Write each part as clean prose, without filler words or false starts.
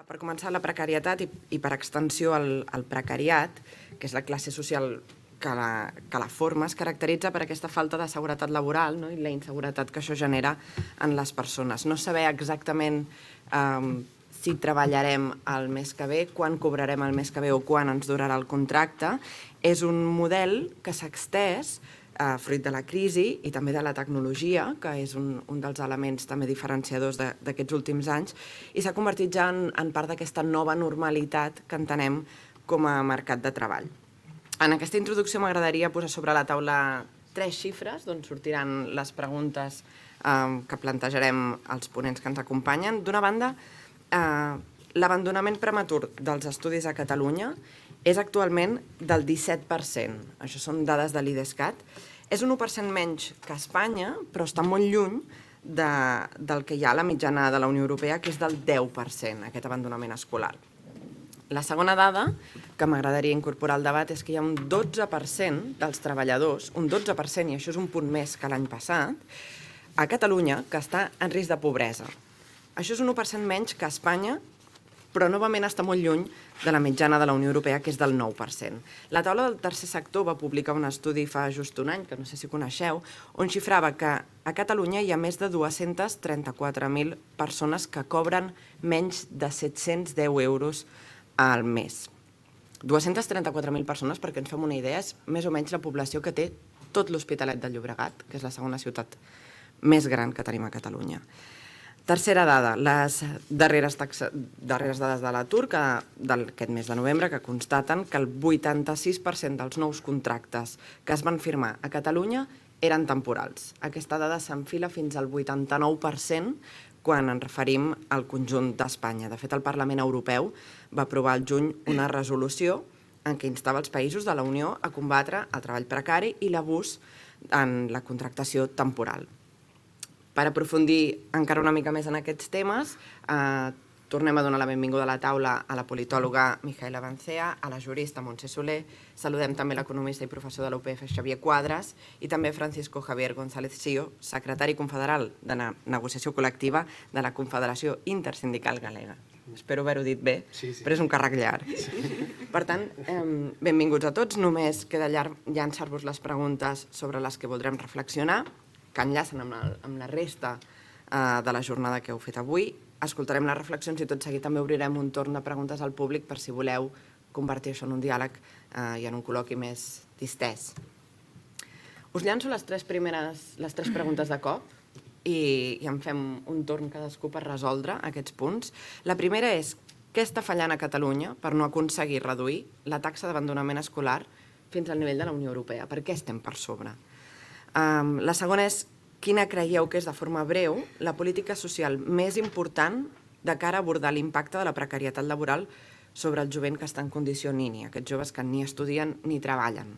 Per començar, la precarietat i per extensió el precariat, que és la classe social que la forma, es caracteritza per aquesta falta de seguretat laboral, no? I la inseguretat que això genera en les persones. No saber exactament si treballarem el mes que ve, quan cobrarem el mes que ve o quan ens durarà el contracte, és un model que s'ha extès fruit de la crisi i també de la tecnologia, que és un dels elements també diferenciadors d'aquests últims anys, i s'ha convertit ja en part d'aquesta nova normalitat que entenem com a mercat de treball. En aquesta introducció m'agradaria posar sobre la taula 3 xifres d'on sortiran les preguntes que plantejarem als ponents que ens acompanyen. D'una banda, l'abandonament prematur dels estudis a Catalunya és actualment del 17%. Això són dades de l'IDESCAT. És un 1% menys que Espanya, però està molt lluny del que hi ha a la mitjana de la Unió Europea, que és del 10%, aquest abandonament escolar. La segona dada que m'agradaria incorporar al debat és que hi ha un 12% dels treballadors, un 12%, i això és un punt més que l'any passat, a Catalunya, que està en risc de pobresa. Això és un 1% menys que Espanya, però novament està molt lluny de la mitjana de la Unió Europea, que és del 9%. La taula del tercer sector va publicar un estudi fa just un any, que no sé si coneixeu, on xifrava que a Catalunya hi ha més de 234.000 persones que cobren menys de 710 euros al mes. 234.000 persones, perquè ens fem una idea, és més o menys la població que té tot l'Hospitalet de Llobregat, que és la segona ciutat més gran que tenim a Catalunya. Tercera dada, les darreres dades de l'atur d'aquest mes de novembre que constaten que el 86% dels nous contractes que es van firmar a Catalunya eren temporals. Aquesta dada s'enfila fins al 89% quan ens referim al conjunt d'Espanya. De fet, el Parlament Europeu va aprovar al juny una resolució en què instava els països de la Unió a combatre el treball precari i l'abús en la contractació temporal. Per aprofundir encara una mica més en aquests temes, tornem a donar la benvinguda a la taula a la politòloga Mijaela Bancea, a la jurista Montse Soler, saludem també l'economista i professor de la UPF Xavier Quadras i també Francisco Javier González Sío, secretari confederal de negociació col·lectiva de la Confederació Intersindical Galega. Espero haver-ho dit bé, però és un càrrec llarg. Per tant, benvinguts a tots. Només queda llançar-vos les preguntes sobre les que voldrem reflexionar, que enllacen amb la resta de la jornada que heu fet avui. Escoltarem les reflexions i tot seguit també obrirem un torn de preguntes al públic per si voleu convertir això en un diàleg i en un col·loqui més distès. Us llanço les tres preguntes de cop i en fem un torn cadascú per resoldre aquests punts. La primera és: què està fallant a Catalunya per no aconseguir reduir la taxa d'abandonament escolar fins al nivell de la Unió Europea? Per què estem per sobre? La segona és: quina creieu que és, de forma breu, la política social més important de cara a abordar l'impacte de la precarietat laboral sobre el jovent que està en condició nini, aquests joves que ni estudien ni treballen?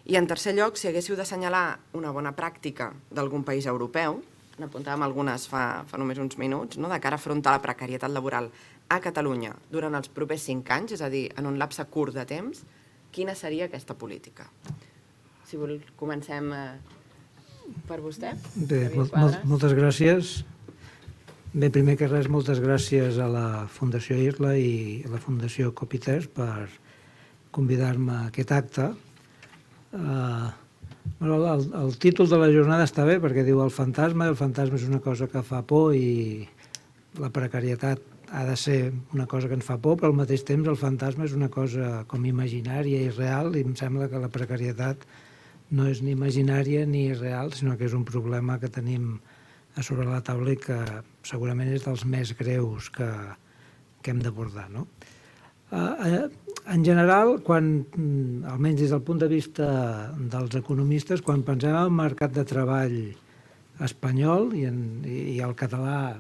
I en tercer lloc, si haguéssiu d'assenyalar una bona pràctica d'algun país europeu, n'apuntàvem algunes fa només uns minuts, de cara a afrontar la precarietat laboral a Catalunya durant els propers 5 anys, és a dir, en un lapse curt de temps, quina seria aquesta política? Si comencem per vostè. Bé, moltes gràcies. Bé, primer que res, moltes gràcies a la Fundació IRLA i a la Fundació Copy3 per convidar-me a aquest acte. El títol de la jornada està bé perquè diu el fantasma és una cosa que fa por i la precarietat ha de ser una cosa que ens fa por, però al mateix temps el fantasma és una cosa com imaginària i real i em sembla que la precarietat no és ni imaginària ni real, sinó que és un problema que tenim a sobre la taula i que segurament és dels més greus que hem d'abordar. En general, almenys des del punt de vista dels economistes, quan pensem en el mercat de treball espanyol i el català,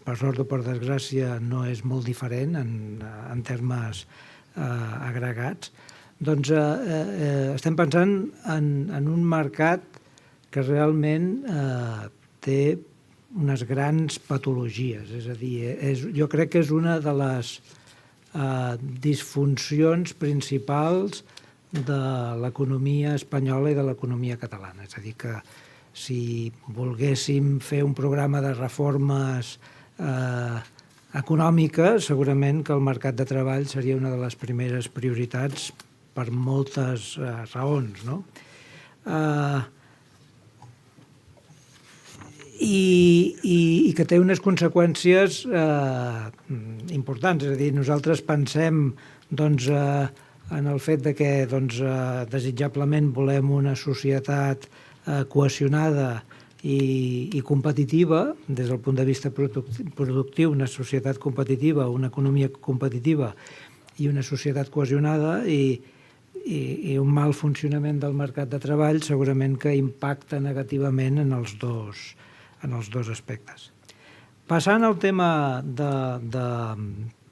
per sort o per desgràcia, no és molt diferent en termes agregats, doncs estem pensant en un mercat que realment té unes grans patologies. És a dir, jo crec que és una de les disfuncions principals de l'economia espanyola i de l'economia catalana. És a dir, que si volguéssim fer un programa de reformes econòmica, segurament que el mercat de treball seria una de les primeres prioritats per moltes raons, no? I que té unes conseqüències importants. És a dir, nosaltres pensem en el fet de que desitjablement volem una societat cohesionada i competitiva, des del punt de vista productiu, una societat competitiva, una economia competitiva i una societat cohesionada, i un mal funcionament del mercat de treball segurament que impacta negativament en els dos aspectes. Passant al tema de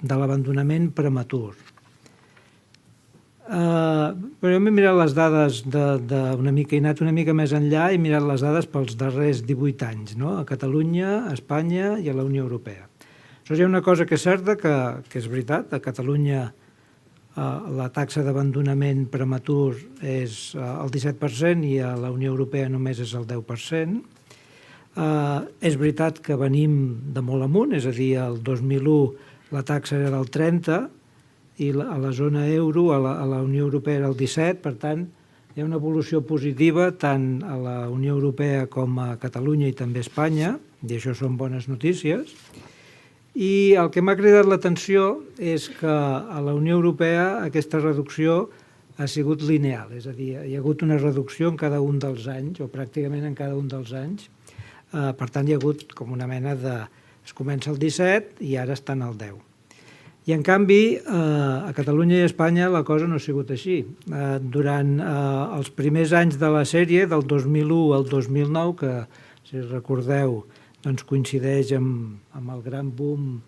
l'abandonament prematur. Però jo m'he mirat les dades una mica, he anat una mica més enllà i he mirat les dades pels darrers 18 anys, no? A Catalunya, a Espanya i a la Unió Europea. Això hi ha una cosa que és certa, que és veritat. A Catalunya la taxa d'abandonament prematur és el 17% i a la Unió Europea només és el 10%. És veritat que venim de molt amunt, és a dir, el 2001 la taxa era del 30%, i a la zona euro, a la Unió Europea era el 17%, per tant, hi ha una evolució positiva tant a la Unió Europea com a Catalunya i també a Espanya, i això són bones notícies. I el que m'ha cridat l'atenció és que a la Unió Europea aquesta reducció ha sigut lineal, és a dir, hi ha hagut una reducció en cada un dels anys, o pràcticament en cada un dels anys. Per tant, hi ha hagut com una mena de... Es comença el 17 i ara estan al 10. I, en canvi, a Catalunya i a Espanya la cosa no ha sigut així. Durant els primers anys de la sèrie, del 2001 al 2009, que, si recordeu, coincideix amb el gran boom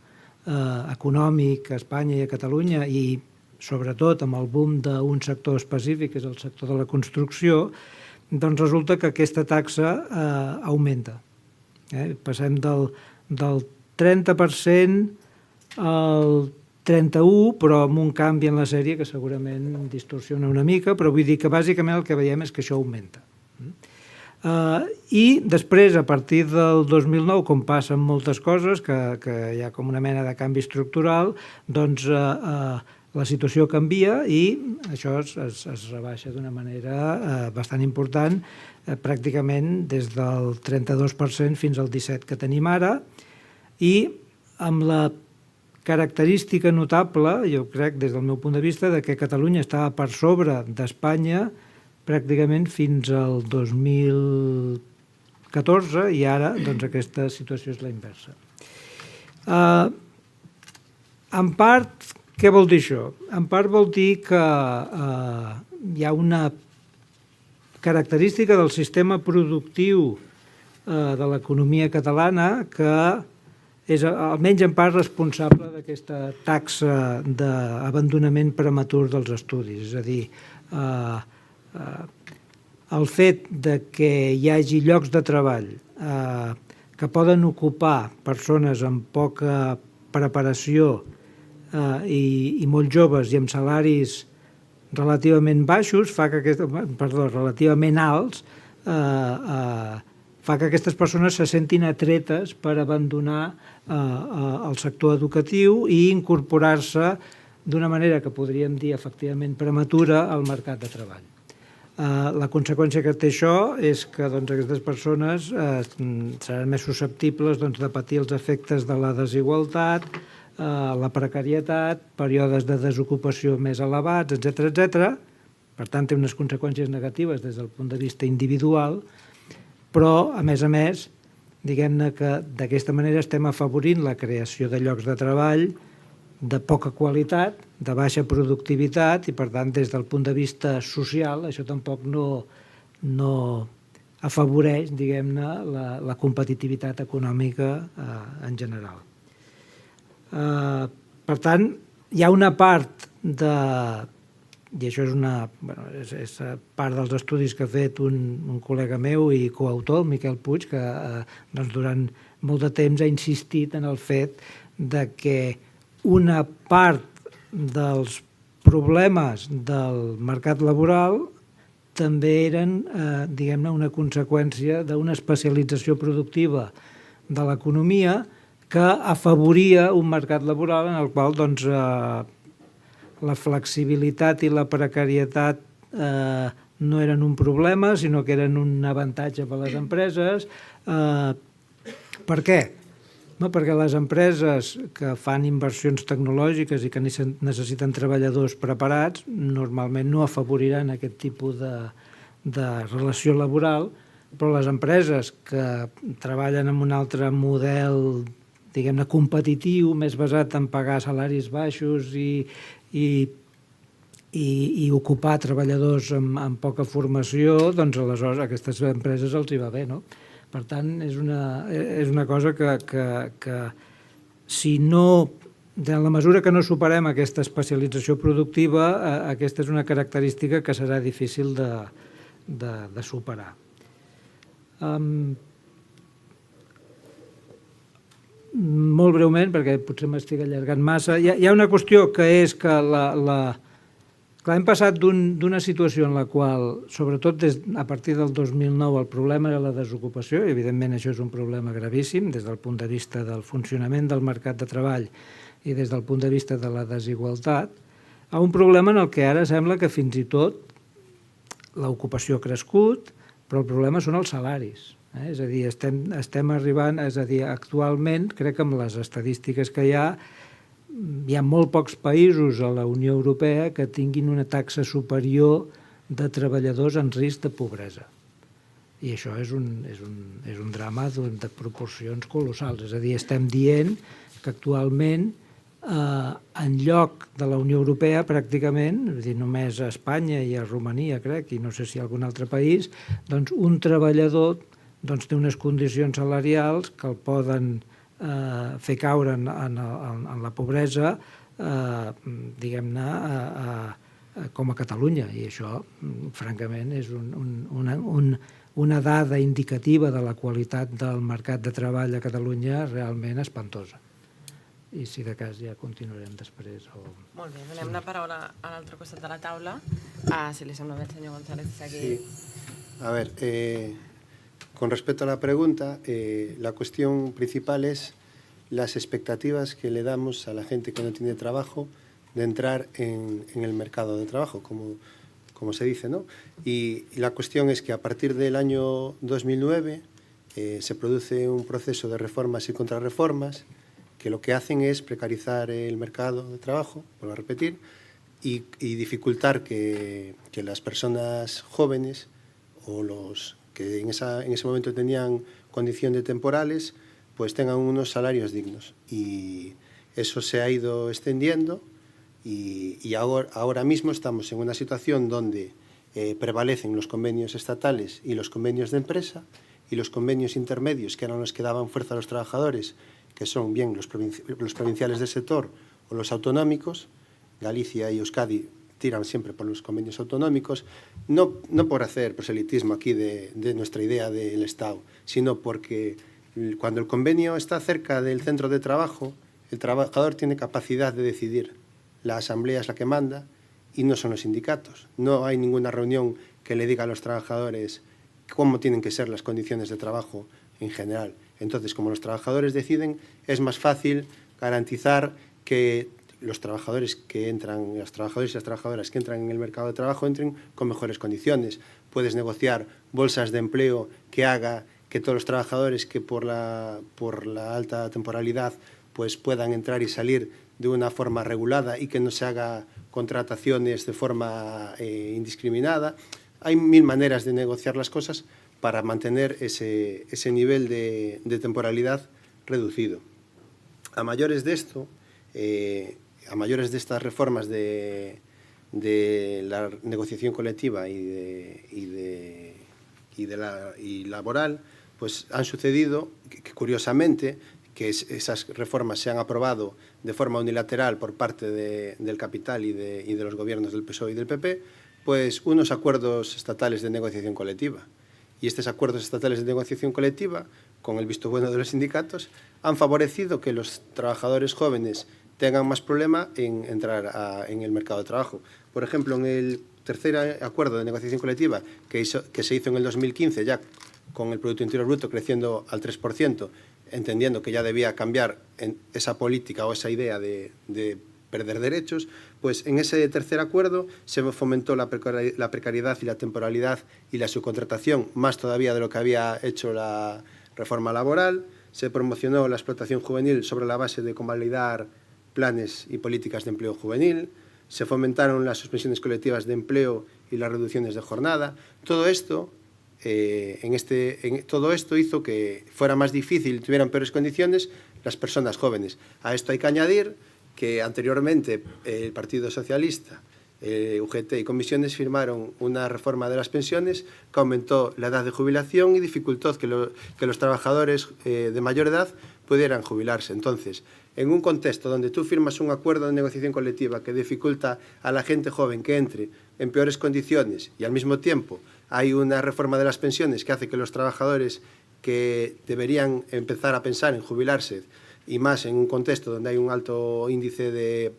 econòmic a Espanya i a Catalunya i, sobretot, amb el boom d'un sector específic, que és el sector de la construcció, doncs resulta que aquesta taxa augmenta. Passem del 30% al 31%, però amb un canvi en la sèrie que segurament distorsiona una mica, però vull dir que bàsicament el que veiem és que això augmenta. I després, a partir del 2009, com passen moltes coses, que hi ha com una mena de canvi estructural, doncs la situació canvia i això es rebaixa d'una manera bastant important, pràcticament des del 32% fins al 17% que tenim ara, i amb la característica notable, jo crec, des del meu punt de vista, de que Catalunya estava per sobre d'Espanya pràcticament fins al 2014 i ara aquesta situació és la inversa. En part, què vol dir això? En part vol dir que hi ha una característica del sistema productiu de l'economia catalana que és almenys en part responsable d'aquesta taxa d'abandonament prematur dels estudis. És a dir, el fet de que hi hagi llocs de treball que poden ocupar persones amb poca preparació i molt joves i amb salaris relativament baixos, relativament alts, fa que aquestes persones se sentin atretes per abandonar el sector educatiu i incorporar-se d'una manera que podríem dir efectivament prematura al mercat de treball. La conseqüència que té això és que aquestes persones seran més susceptibles de patir els efectes de la desigualtat, la precarietat, períodes de desocupació més elevats, etc. Per tant, té unes conseqüències negatives des del punt de vista individual, però, a més, diguem-ne que d'aquesta manera estem afavorint la creació de llocs de treball de poca qualitat, de baixa productivitat, i, per tant, des del punt de vista social, això tampoc no afavoreix, diguem-ne, la competitivitat econòmica en general. Per tant, hi ha una part i això és part dels estudis que ha fet un col·lega meu i coautor, el Miquel Puig, que durant molt de temps ha insistit en el fet de que una part dels problemes del mercat laboral també eren, diguem-ne, una conseqüència d'una especialització productiva de l'economia que afavoria un mercat laboral en el qual doncs, la flexibilitat i la precarietat no eren un problema, sinó que eren un avantatge per a les empreses. Per què? Perquè les empreses que fan inversions tecnològiques i que necessiten treballadors preparats normalment no afavoriran aquest tipus de relació laboral, però les empreses que treballen amb un altre model, diguem-ne, competitiu, més basat en pagar salaris baixos i ocupar treballadors amb poca formació, doncs aleshores a aquestes empreses els hi va bé, no? Per tant, és una cosa que si no, en la mesura que no superem aquesta especialització productiva, aquesta és una característica que serà difícil de superar. Molt breument, perquè potser m'estic allargant massa, hi ha una qüestió que és que clar, hem passat d'una situació en la qual, sobretot a partir del 2009, el problema era la desocupació, i evidentment això és un problema gravíssim des del punt de vista del funcionament del mercat de treball i des del punt de vista de la desigualtat, a un problema en el que ara sembla que fins i tot l'ocupació ha crescut, però el problema són els salaris. És a dir, estem arribant, és a dir, actualment, crec que amb les estadístiques que hi ha molt pocs països a la Unió Europea que tinguin una taxa superior de treballadors en risc de pobresa. I això és un drama de proporcions colossals. És a dir, estem dient que actualment, en lloc de la Unió Europea, pràcticament, és a dir, només a Espanya i a Romania, crec, i no sé si a algun altre país, doncs un treballador té unes condicions salarials que el poden fer caure en la pobresa, diguem-ne, com a Catalunya. I això, francament, és una dada indicativa de la qualitat del mercat de treball a Catalunya realment espantosa. I si de cas ja continuarem després. Molt bé, donem la paraula a l'altre costat de la taula. Si li sembla bé, el senyor González, seguir. Sí. A ver, con respecto a la pregunta, la cuestión principal es las expectativas que le damos a la gente que no tiene trabajo de entrar en el mercado de trabajo, como se dice, ¿no? Y la cuestión es que a partir del año 2009 se produce un proceso de reformas y contrarreformas que lo que hacen es precarizar el mercado de trabajo, vuelvo a repetir, y dificultar que las personas jóvenes o los que en ese momento tenían condición de temporales, pues tengan unos salarios dignos. Y eso se ha ido extendiendo y ahora mismo estamos en una situación donde prevalecen los convenios estatales y los convenios de empresa, y los convenios intermedios, que eran los que daban fuerza a los trabajadores, que son bien los provinciales del sector o los autonómicos. Galicia y Euskadi tiran siempre por los convenios autonómicos, no por hacer proselitismo aquí de nuestra idea del Estado, sino porque cuando el convenio está cerca del centro de trabajo, el trabajador tiene capacidad de decidir. La asamblea es la que manda y no son los sindicatos. No hay ninguna reunión que le diga a los trabajadores cómo tienen que ser las condiciones de trabajo en general. Entonces, como los trabajadores deciden, es más fácil garantizar que los trabajadores que entran, los trabajadores y las trabajadoras que entran en el mercado de trabajo entren con mejores condiciones. Puedes negociar bolsas de empleo que haga que todos los trabajadores que por la alta temporalidad pues puedan entrar y salir de una forma regulada y que no se haga contrataciones de forma indiscriminada. Hay mil maneras de negociar las cosas para mantener ese nivel de temporalidad reducido. A mayores de esto, a mayores de estas reformas de la negociación colectiva y laboral, pues han sucedido que curiosamente que esas reformas se han aprobado de forma unilateral por parte del capital y de los gobiernos del PSOE y del PP, pues unos acuerdos estatales de negociación colectiva. Y estos acuerdos estatales de negociación colectiva, con el visto bueno de los sindicatos, han favorecido que los trabajadores jóvenes tengan más problema en entrar en el mercado de trabajo. Por ejemplo, en el tercer acuerdo de negociación colectiva que se hizo en el 2015, ya con el Producto Interior Bruto creciendo al 3%, entendiendo que ya debía cambiar esa política o esa idea de perder derechos, pues en ese tercer acuerdo se fomentó la precariedad y la temporalidad y la subcontratación, más todavía de lo que había hecho la reforma laboral. Se promocionó la explotación juvenil sobre la base de convalidar planes y políticas de empleo juvenil. Se fomentaron las suspensiones colectivas de empleo y las reducciones de jornada. Todo esto hizo que fuera más difícil y tuvieran peores condiciones las personas jóvenes. A esto hay que añadir que anteriormente el Partido Socialista, UGT y Comisiones firmaron una reforma de las pensiones que aumentó la edad de jubilación y dificultó que los trabajadores de mayor edad pudieran jubilarse. Entonces, en un contexto donde tú firmas un acuerdo de negociación colectiva que dificulta a la gente joven que entre en peores condiciones y al mismo tiempo hay una reforma de las pensiones que hace que los trabajadores que deberían empezar a pensar en jubilarse, y más en un contexto donde hay un alto índice de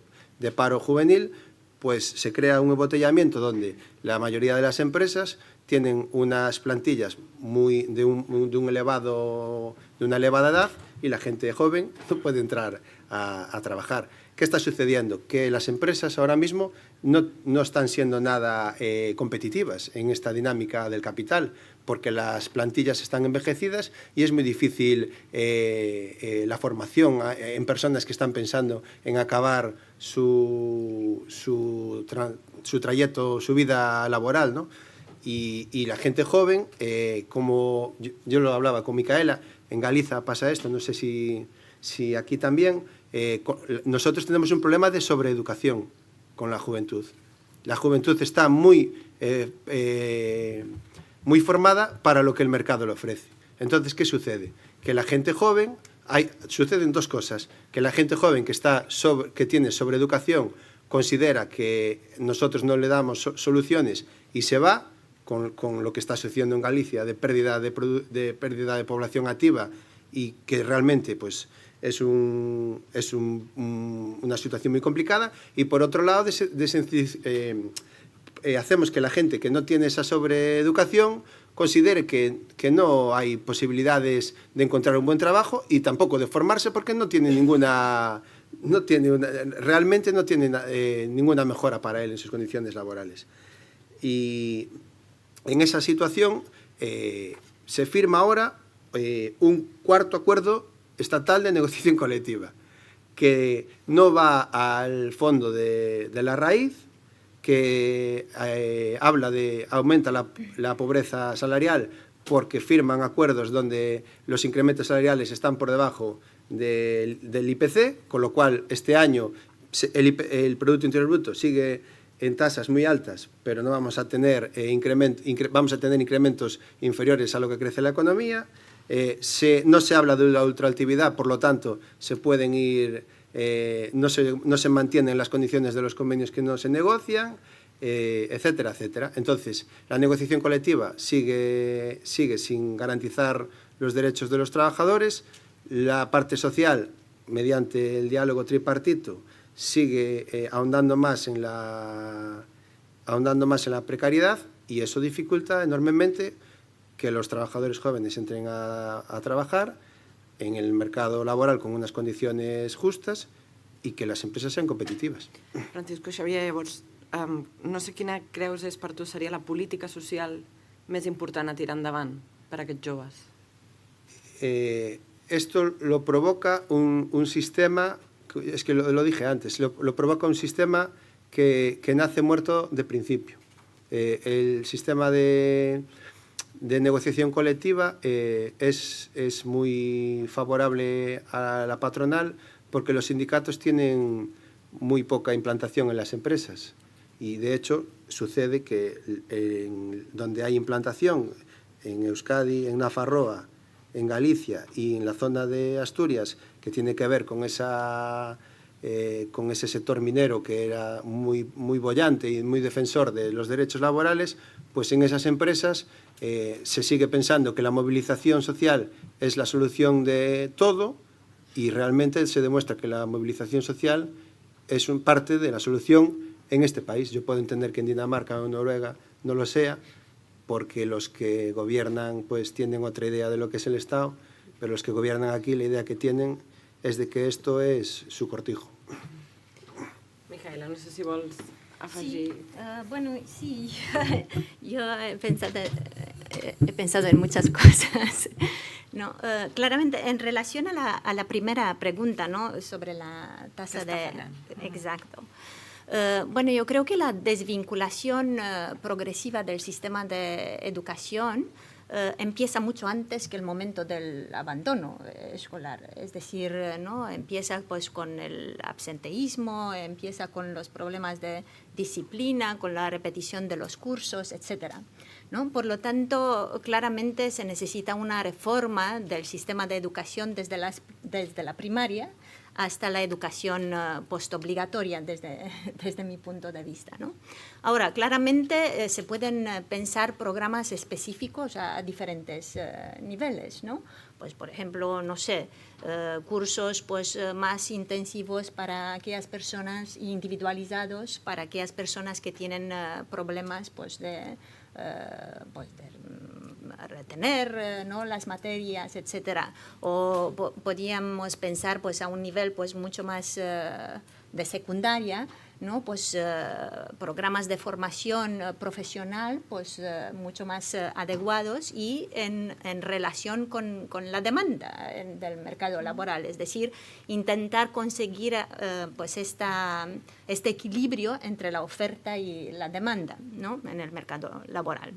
paro juvenil, pues se crea un embotellamiento donde la mayoría de las empresas tienen unas plantillas de una elevada edad y la gente joven no puede entrar a trabajar. ¿Qué está sucediendo? Que las empresas ahora mismo no están siendo nada competitivas en esta dinámica del capital, porque las plantillas están envejecidas y es muy difícil la formación en personas que están pensando en acabar su trayecto, su vida laboral, ¿no? Y la gente joven, como yo lo hablaba con Micaela, en Galiza pasa esto, no sé si aquí también, nosotros tenemos un problema de sobreeducación con la juventud. La juventud está muy formada para lo que el mercado le ofrece. Entonces, ¿qué sucede? Que la gente joven, suceden dos cosas, que la gente joven que tiene sobreeducación considera que nosotros no le damos soluciones y se va, con lo que está sucediendo en Galicia de pérdida de población activa, y que realmente pues es una situación muy complicada. Y por otro lado, hacemos que la gente que no tiene esa sobreeducación considere que no hay posibilidades de encontrar un buen trabajo y tampoco de formarse, porque realmente no tiene ninguna mejora para él en sus condiciones laborales. Y en esa situación se firma ahora un cuarto acuerdo estatal de negociación colectiva, que no va al fondo de la raíz, que aumenta la pobreza salarial porque firman acuerdos donde los incrementos salariales están por debajo del IPC, con lo cual este año el Producto Interior Bruto sigue en tasas muy altas, pero no vamos a tener vamos a tener incrementos inferiores a lo que crece la economía. No se habla de la ultraactividad, por lo tanto, se pueden ir, no se mantienen las condiciones de los convenios que no se negocian, etcétera, etcétera. Entonces, la negociación colectiva sigue sin garantizar los derechos de los trabajadores. La parte social, mediante el diálogo tripartito, sigue ahondando más en la precariedad, y eso dificulta enormemente que los trabajadores jóvenes entren a trabajar en el mercado laboral con unas condiciones justas y que les empreses sean competitivas. Francisco Xavier, llavors, no sé quina creus per tu seria la política social més important a tirar endavant per a aquests joves? Esto lo provoca un sistema, es que lo dije antes, lo provoca un sistema que nace muerto de principio. El sistema de negociación colectiva es muy favorable a la patronal, porque los sindicatos tienen muy poca implantación en las empresas, y de hecho sucede que donde hay implantación, en Euskadi, en Nafarroa, en Galicia y en la zona de Asturias, que tiene que ver con ese sector minero que era muy boyante y muy defensor de los derechos laborales, pues en esas empresas se sigue pensando que la movilización social es la solución de todo, y realmente se demuestra que la movilización social es parte de la solución en este país. Yo puedo entender que en Dinamarca o en Noruega no lo sea, porque los que gobiernan pues tienen otra idea de lo que es el Estado, pero los que gobiernan aquí la idea que tienen es de que esto es su cortijo. Mijaela, no sé si vols afegir... Bueno, sí, yo he pensado en muchas cosas. No, claramente, en relación a la primera pregunta, ¿no?, sobre la tasa de... Exacto. Bueno, yo creo que la desvinculación progresiva del sistema de educación empieza mucho antes que el momento del abandono escolar. Es decir, ¿no?, empieza pues con el absenteísmo, empieza con los problemas de disciplina, con la repetición de los cursos, etcétera, ¿no? Por lo tanto, claramente se necesita una reforma del sistema de educación desde la primaria hasta la educación postobligatoria desde mi punto de vista, ¿no? Ahora, claramente se pueden pensar programas específicos a diferentes niveles, ¿no? Pues, por ejemplo, no sé, cursos pues, más intensivos para aquellas personas, individualizados para aquellas personas que tienen problemas pues, de retener ¿no?, las materias, etcétera. O podríamos pensar pues, a un nivel pues, mucho más de secundaria, ¿no?, pues, programas de formación profesional pues, mucho más adecuados y en relación con la demanda del mercado laboral. Es decir, intentar conseguir pues este equilibrio entre la oferta y la demanda, ¿no?, en el mercado laboral.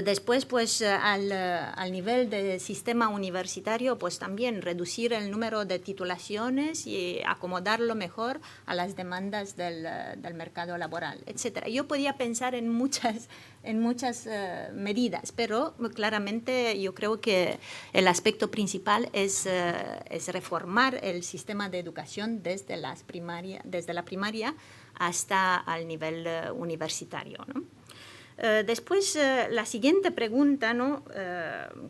Después, pues, al nivel del sistema universitario, pues también reducir el número de titulaciones y acomodarlo mejor a las demandas del mercado laboral, etc. Yo podía pensar en muchas medidas, pero claramente yo creo que el aspecto principal es reformar el sistema de educación desde la primaria hasta el nivel universitario, ¿no? Después, la siguiente pregunta, ¿no?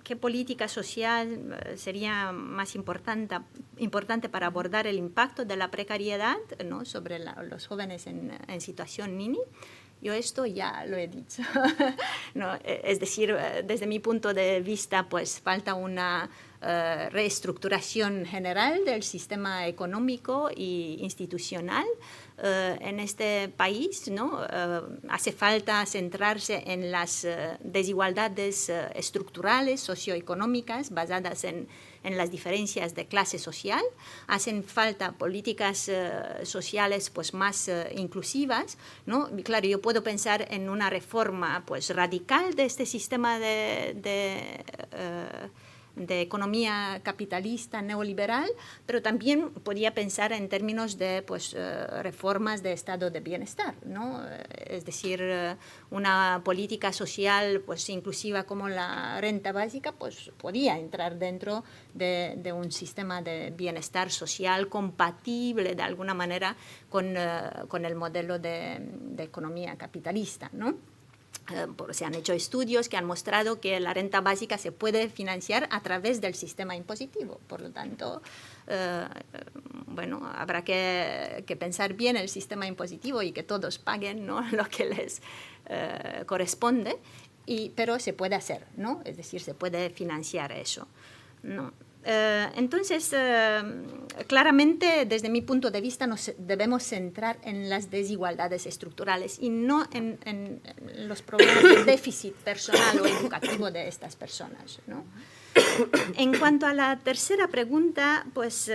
¿Qué política social sería más importante para abordar el impacto de la precariedad, ¿no?, sobre los jóvenes en situación Nini? Yo esto ya lo he dicho. No, es decir, desde mi punto de vista, pues falta una reestructuración general del sistema económico e institucional en este país, ¿no? Hace falta centrarse en las desigualdades estructurales, socioeconómicas, basadas en las diferencias de clase social. Hacen falta políticas sociales pues, más inclusivas, ¿no? Y claro, yo puedo pensar en una reforma pues, radical de este sistema de economía capitalista neoliberal, pero también podía pensar en términos de pues, reformas de estado de bienestar, ¿no? Es decir, una política social pues, inclusiva como la renta básica pues, podía entrar dentro de un sistema de bienestar social compatible de alguna manera con el modelo de economía capitalista, ¿no? Se han hecho estudios que han mostrado que la renta básica se puede financiar a través del sistema impositivo. Por lo tanto, bueno, habrá que pensar bien el sistema impositivo y que todos paguen, ¿no?, lo que les corresponde, pero se puede hacer, ¿no? Es decir, se puede financiar eso, ¿no? Entonces, claramente, desde mi punto de vista, nos debemos centrar en las desigualdades estructurales y no en los problemas de déficit personal o educativo de estas personas, ¿no? En cuanto a la tercera pregunta, pues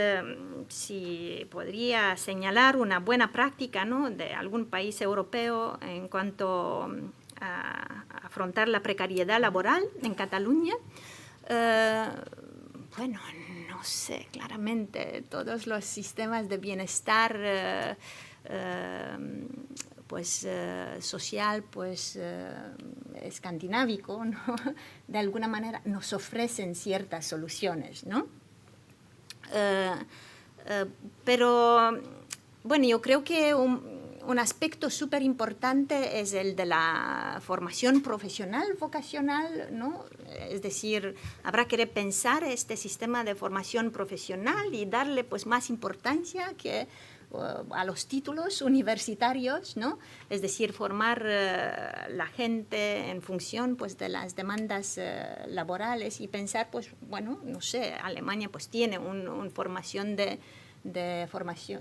si podría señalar una buena práctica, ¿no?, de algún país europeo en cuanto a afrontar la precariedad laboral en Cataluña. Bueno, no sé, claramente todos los sistemas de bienestar pues, social, pues, escandinávico, ¿no?, de alguna manera nos ofrecen ciertas soluciones, ¿no? Pero, bueno, yo creo que un aspecto súper importante es el de la formación profesional vocacional, ¿no? Es decir, habrá que repensar este sistema de formación profesional y darle pues, más importancia que a los títulos universitarios, ¿no? Es decir, formar la gente en función pues, de las demandas laborales y pensar, pues, bueno, no sé, Alemania pues, tiene una formación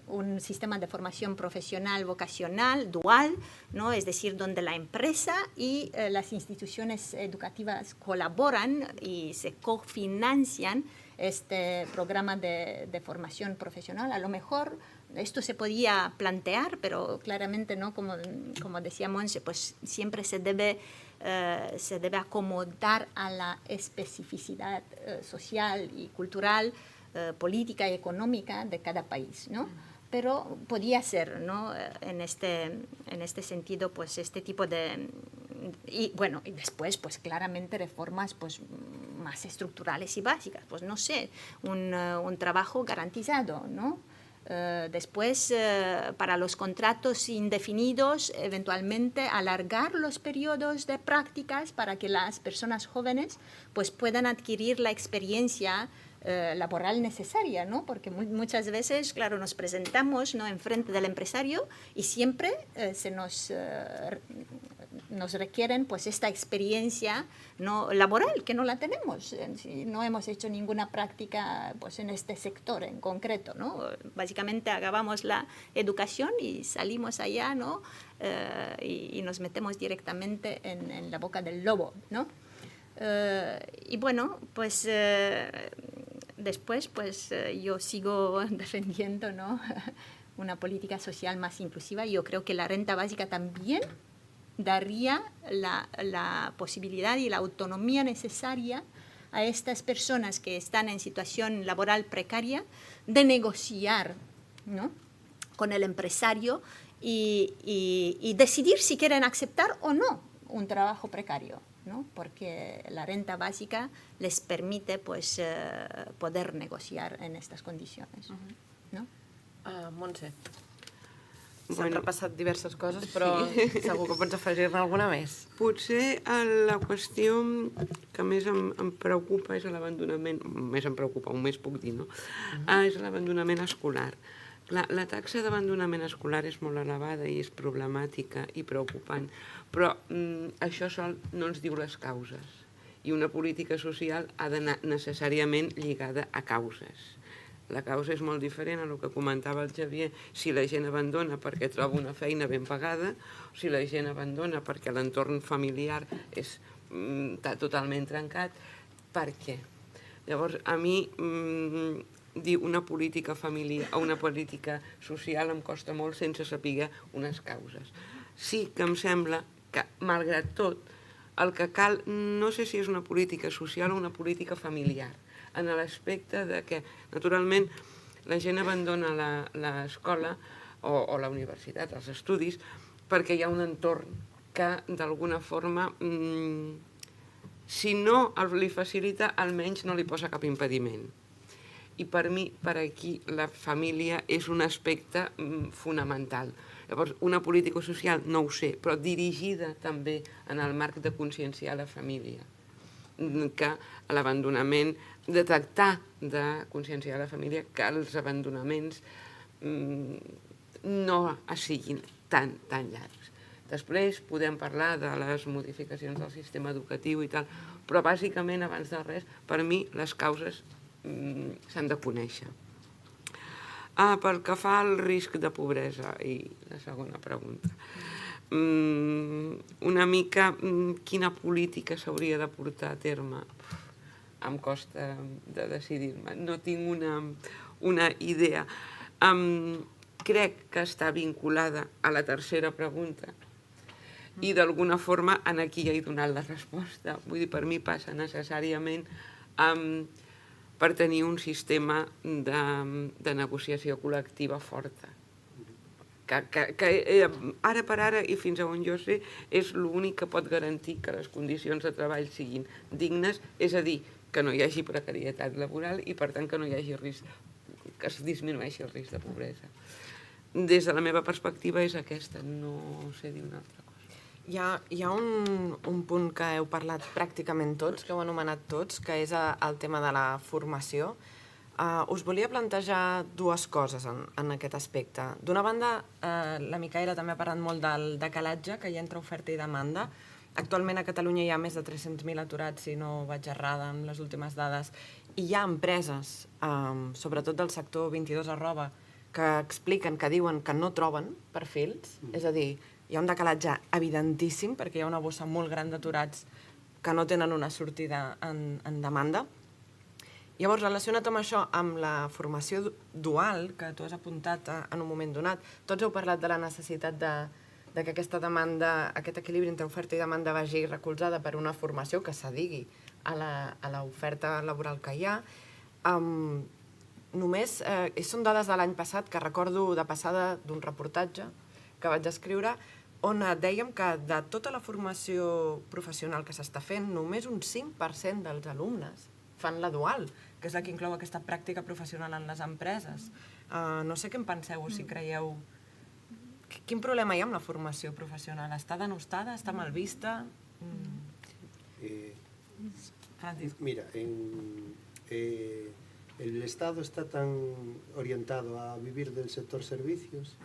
un sistema de formación profesional vocacional dual, ¿no? Es decir, donde la empresa y las instituciones educativas colaboran y se cofinancian este programa de formación profesional. A lo mejor esto se podía plantear, pero claramente, ¿no? Como decía Montse, pues siempre se debe acomodar a la especificidad social y cultural, política y económica de cada país, ¿no? Pero podía ser, ¿no? En este sentido, pues este tipo de... Y bueno, y después, pues claramente reformas pues, más estructurales y básicas, pues no sé, un trabajo garantizado, ¿no? Después, para los contratos indefinidos, eventualmente alargar los periodos de prácticas para que las personas jóvenes pues, puedan adquirir la experiencia laboral necesaria, ¿no? Porque muchas veces, claro, nos presentamos, ¿no? enfrente del empresario y siempre nos requieren pues esta experiencia, ¿no? laboral, que no la tenemos, si no hemos hecho ninguna práctica pues, en este sector en concreto, ¿no? Básicamente acabamos la educación y salimos allá, ¿no? Y nos metemos directamente en la boca del lobo, ¿no? Y bueno, pues después pues yo sigo defendiendo, ¿no? una política social más inclusiva. Yo creo que la renta básica también daría la posibilidad y la autonomía necesaria a estas personas que están en situación laboral precaria de negociar, ¿no? con el empresario y decidir si quieren aceptar o no un trabajo precario, ¿no? Porque la renta básica les permite pues, poder negociar en estas condiciones. ¿No? Montse, s'han repassat diverses coses, però segur que pots afegir-ne alguna més. Potser la qüestió que més em preocupa és l'abandonament, més em preocupa, o més puc dir, no? És l'abandonament escolar. La taxa d'abandonament escolar és molt elevada i és problemàtica i preocupant, però això sol no ens diu les causes. I una política social ha d'anar necessàriament lligada a causes. La causa és molt diferent a el que comentava el Xavier, si la gent abandona perquè troba una feina ben pagada, o si la gent abandona perquè l'entorn familiar està totalment trencat. Per què? Llavors, a mi dir una política familiar o una política social em costa molt sense saber unes causes. Sí que em sembla que, malgrat tot, el que cal, no sé si és una política social o una política familiar, en l'aspecte de que, naturalment, la gent abandona l'escola o la universitat, els estudis, perquè hi ha un entorn que, d'alguna forma, si no li facilita, almenys no li posa cap impediment. I per mi, per aquí, la família és un aspecte fonamental. Llavors, una política social, no ho sé, però dirigida també en el marc de conscienciar la família, que l'abandonament, detectar de conscienciar la família que els abandonaments no siguin tan llargs. Després podem parlar de les modificacions del sistema educatiu i tal, però bàsicament, abans de res, per mi les causes s'han de conèixer. Pel que fa al risc de pobresa, i la segona pregunta, una mica quina política s'hauria de portar a terme, em costa de decidir-me, no tinc una idea. Crec que està vinculada a la tercera pregunta i d'alguna forma aquí ja he donat la resposta. Vull dir, per mi passa necessàriament per tenir un sistema de negociació col·lectiva forta. Que ara per ara i fins a on jo sé és l'únic que pot garantir que les condicions de treball siguin dignes, és a dir, que no hi hagi precarietat laboral i per tant que no hi hagi risc, que es disminueixi el risc de pobresa. Des de la meva perspectiva és aquesta, no sé dir una altra cosa. Hi ha un punt que heu parlat pràcticament tots, que heu anomenat tots, que és el tema de la formació. Us volia plantejar dues coses en aquest aspecte. D'una banda, la Micaela també ha parlat molt del decalatge que hi ha entre oferta i demanda. Actualment a Catalunya hi ha més de 300.000 aturats, si no vaig errada en les últimes dades, i hi ha empreses, sobretot del sector 22@, que expliquen, que diuen que no troben perfils, és a dir, hi ha un decalatge evidentíssim perquè hi ha una bossa molt gran d'aturats que no tenen una sortida en demanda. Llavors, relacionat amb això, amb la formació dual, que tu has apuntat en un moment donat, tots heu parlat de la necessitat de que aquesta demanda, aquest equilibri entre oferta i demanda vagi recolzada per una formació que s'adigui a l'oferta laboral que hi ha. Només, són dades de l'any passat que recordo de passada d'un reportatge que vaig escriure on dèiem que de tota la formació professional que s'està fent, només un 5% dels alumnes fan la dual, que és la que inclou aquesta pràctica professional en les empreses. No sé què en penseu, si creieu... Quin problema hi ha amb la formació professional? Està denostada? Està mal vista? Mira, el Estado está tan orientado a vivir del sector servicios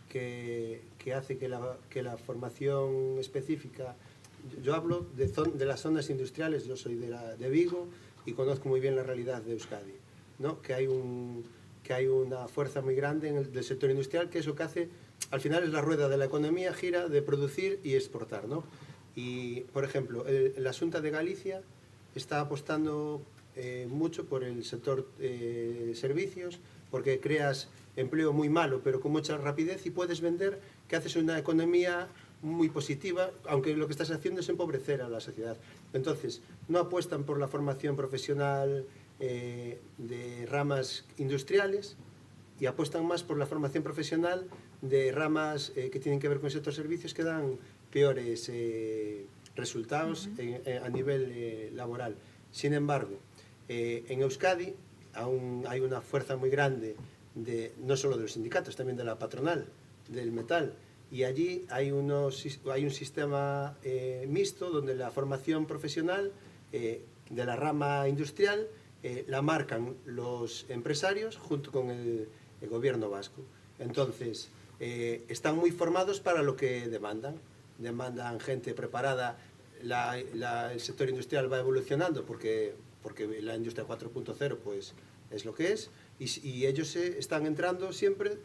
que hace que la formación específica... Yo hablo de las zonas industriales, yo soy de Vigo y conozco muy bien la realidad de Euskadi, ¿no? Que hay una fuerza muy grande del sector industrial, que eso que hace, al final es la rueda de la economía, gira de producir y exportar, ¿no? Y, por ejemplo, la Xunta de Galicia está apostando mucho por el sector servicios, porque creas empleo muy malo, pero con mucha rapidez, y puedes vender, que haces una economía muy positiva, aunque lo que estás haciendo es empobrecer a la sociedad. Entonces, no apuestan por la formación profesional de ramas industriales y apuestan más por la formación profesional de ramas que tienen que ver con el sector servicios, que dan peores resultados a nivel laboral. Sin embargo, en Euskadi aún hay una fuerza muy grande, no solo de los sindicatos, también de la patronal, del metal, y allí hay un sistema mixto donde la formación profesional de la rama industrial la marcan los empresarios junto con el gobierno vasco. Entonces, están muy formados para lo que demandan gente preparada. El sector industrial va evolucionando porque la industria 4.0 pues es lo que es, y ellos están entrando siempre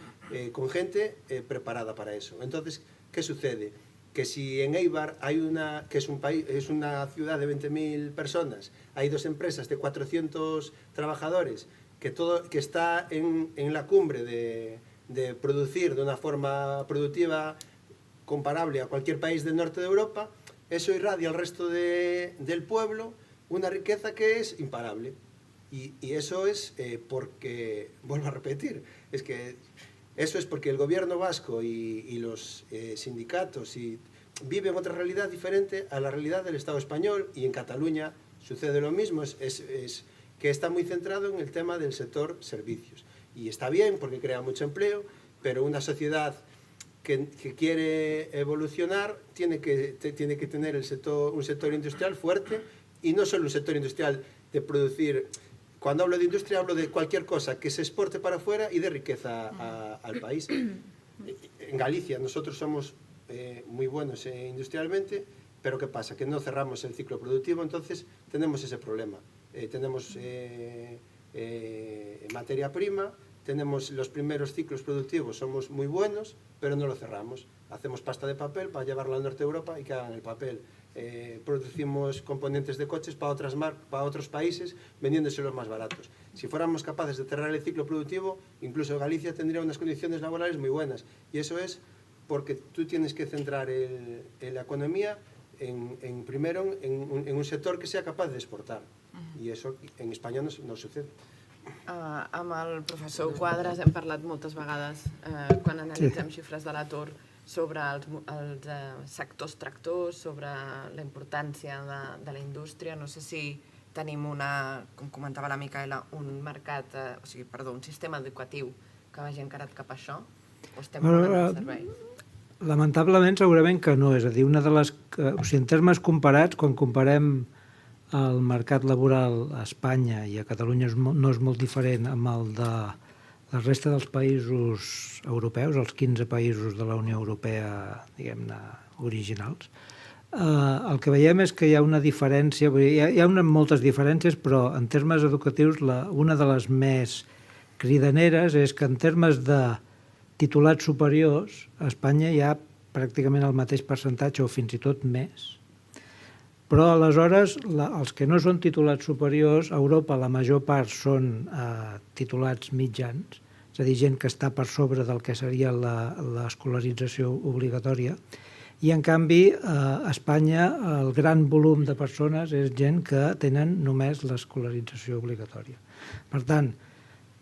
con gente preparada para eso. Entonces, ¿qué sucede? Que si en Eibar que es una ciudad de 20.000 personas, hay dos empresas de 400 trabajadores, que está en la cumbre de producir de una forma productiva comparable a cualquier país del norte de Europa, eso irradia al resto del pueblo una riqueza que es imparable. Y eso es porque, vuelvo a repetir, eso es porque el gobierno vasco y los sindicatos viven otra realidad diferente a la realidad del Estado español, y en Cataluña sucede lo mismo, es que está muy centrado en el tema del sector servicios. Y está bien porque crea mucho empleo, pero una sociedad que quiere evolucionar tiene que tener un sector industrial fuerte, y no solo un sector industrial de producir. Cuando hablo de industria hablo de cualquier cosa que se exporte para afuera y dé riqueza al país. En Galicia nosotros somos muy buenos industrialmente, pero ¿qué pasa? Que no cerramos el ciclo productivo, entonces tenemos ese problema. Tenemos materia prima, tenemos los primeros ciclos productivos, somos muy buenos, pero no lo cerramos. Hacemos pasta de papel para llevarlo al norte de Europa y que hagan el papel. Producimos componentes de coches para otros países, vendiéndoselos más baratos. Si fuéramos capaces de cerrar el ciclo productivo, incluso Galicia tendría unas condiciones laborales muy buenas. Y eso es porque tú tienes que centrar la economía primero en un sector que sea capaz de exportar. I això en Espanya no sucede. Amb el professor Quadras hem parlat moltes vegades, quan analitzem xifres de l'atur, sobre els sectors tractors, sobre la importància de la indústria. No sé si tenim com comentava la Micaela, un sistema educatiu que vagi encarat cap a això, o estem donant el servei? Lamentablement, segurament que no. És a dir, en termes comparats, quan comparem el mercat laboral a Espanya i a Catalunya no és molt diferent amb el de la resta dels països europeus, els 15 països de la Unió Europea, diguem-ne, originals. El que veiem és que hi ha una diferència, hi ha moltes diferències, però en termes educatius una de les més cridaneres és que en termes de titulats superiors a Espanya hi ha pràcticament el mateix percentatge o fins i tot més. Però aleshores els que no són titulats superiors a Europa la major part són titulats mitjans, és a dir, gent que està per sobre del que seria l'escolarització obligatòria, i en canvi a Espanya el gran volum de persones és gent que tenen només l'escolarització obligatòria. Per tant,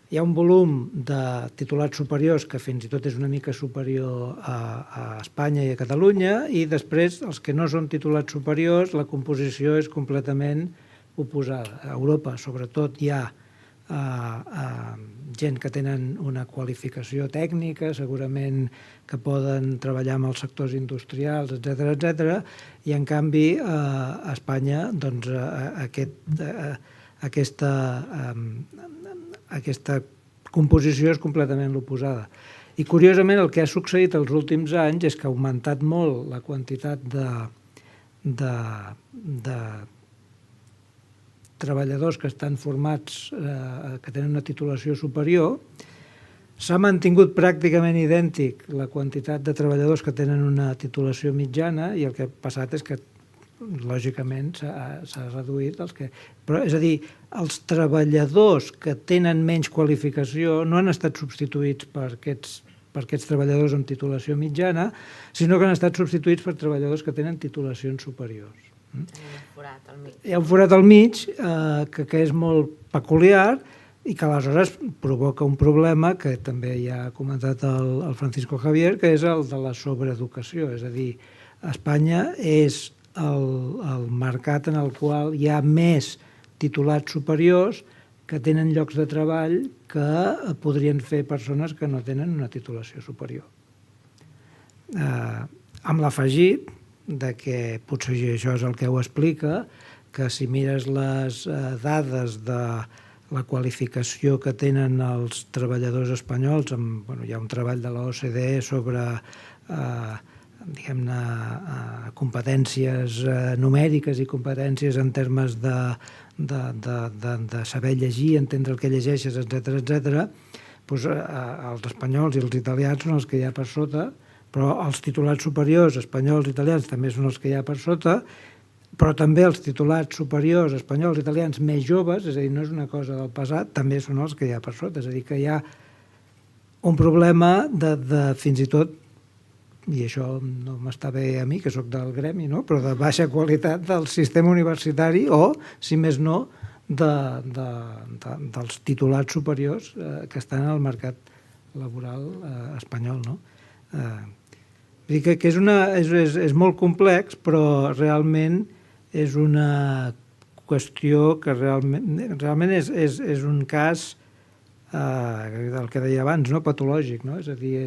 hi ha un volum de titulats superiors que fins i tot és una mica superior a Espanya i a Catalunya, i després els que no són titulats superiors la composició és completament oposada. A Europa sobretot hi ha gent que tenen una qualificació tècnica, segurament que poden treballar en els sectors industrials, etc., i en canvi a Espanya doncs, aquesta composició és completament l'oposada. I curiosament el que ha succeït els últims anys és que ha augmentat molt la quantitat de treballadors que estan formats, que tenen una titulació superior. S'ha mantingut pràcticament idèntic la quantitat de treballadors que tenen una titulació mitjana, i el que ha passat és que lògicament s'ha reduït però, és a dir, els treballadors que tenen menys qualificació no han estat substituïts per aquests treballadors amb titulació mitjana, sinó que han estat substituïts per treballadors que tenen titulacions superiors. Hi ha un forat al mig que és molt peculiar i que aleshores provoca un problema que també ja ha comentat el Francisco Javier, que és el de la sobreeducació. És a dir, Espanya és el mercat en el qual hi ha més titulats superiors que tenen llocs de treball que podrien fer persones que no tenen una titulació superior. Amb l'afegit de que potser això és el que ho explica, que si mires les dades de la qualificació que tenen els treballadors espanyols, hi ha un treball de l'OCDE sobre diguem-ne competències numèriques i competències en termes de saber llegir, entendre el que llegeixes, etc., doncs els espanyols i els italians són els que hi ha per sota, però els titulats superiors espanyols i italians també són els que hi ha per sota, però també els titulats superiors espanyols i italians més joves, és a dir, no és una cosa del passat, també són els que hi ha per sota. És a dir, que hi ha un problema de fins i tot, i això no m'està bé a mi, que sóc del gremi, no? Però de baixa qualitat del sistema universitari o, si més no, dels titulats superiors que estan al mercat laboral espanyol, no? Vull dir que és molt complex, però realment és una qüestió que realment és un cas del que deia abans, no? Patològic, no? És a dir,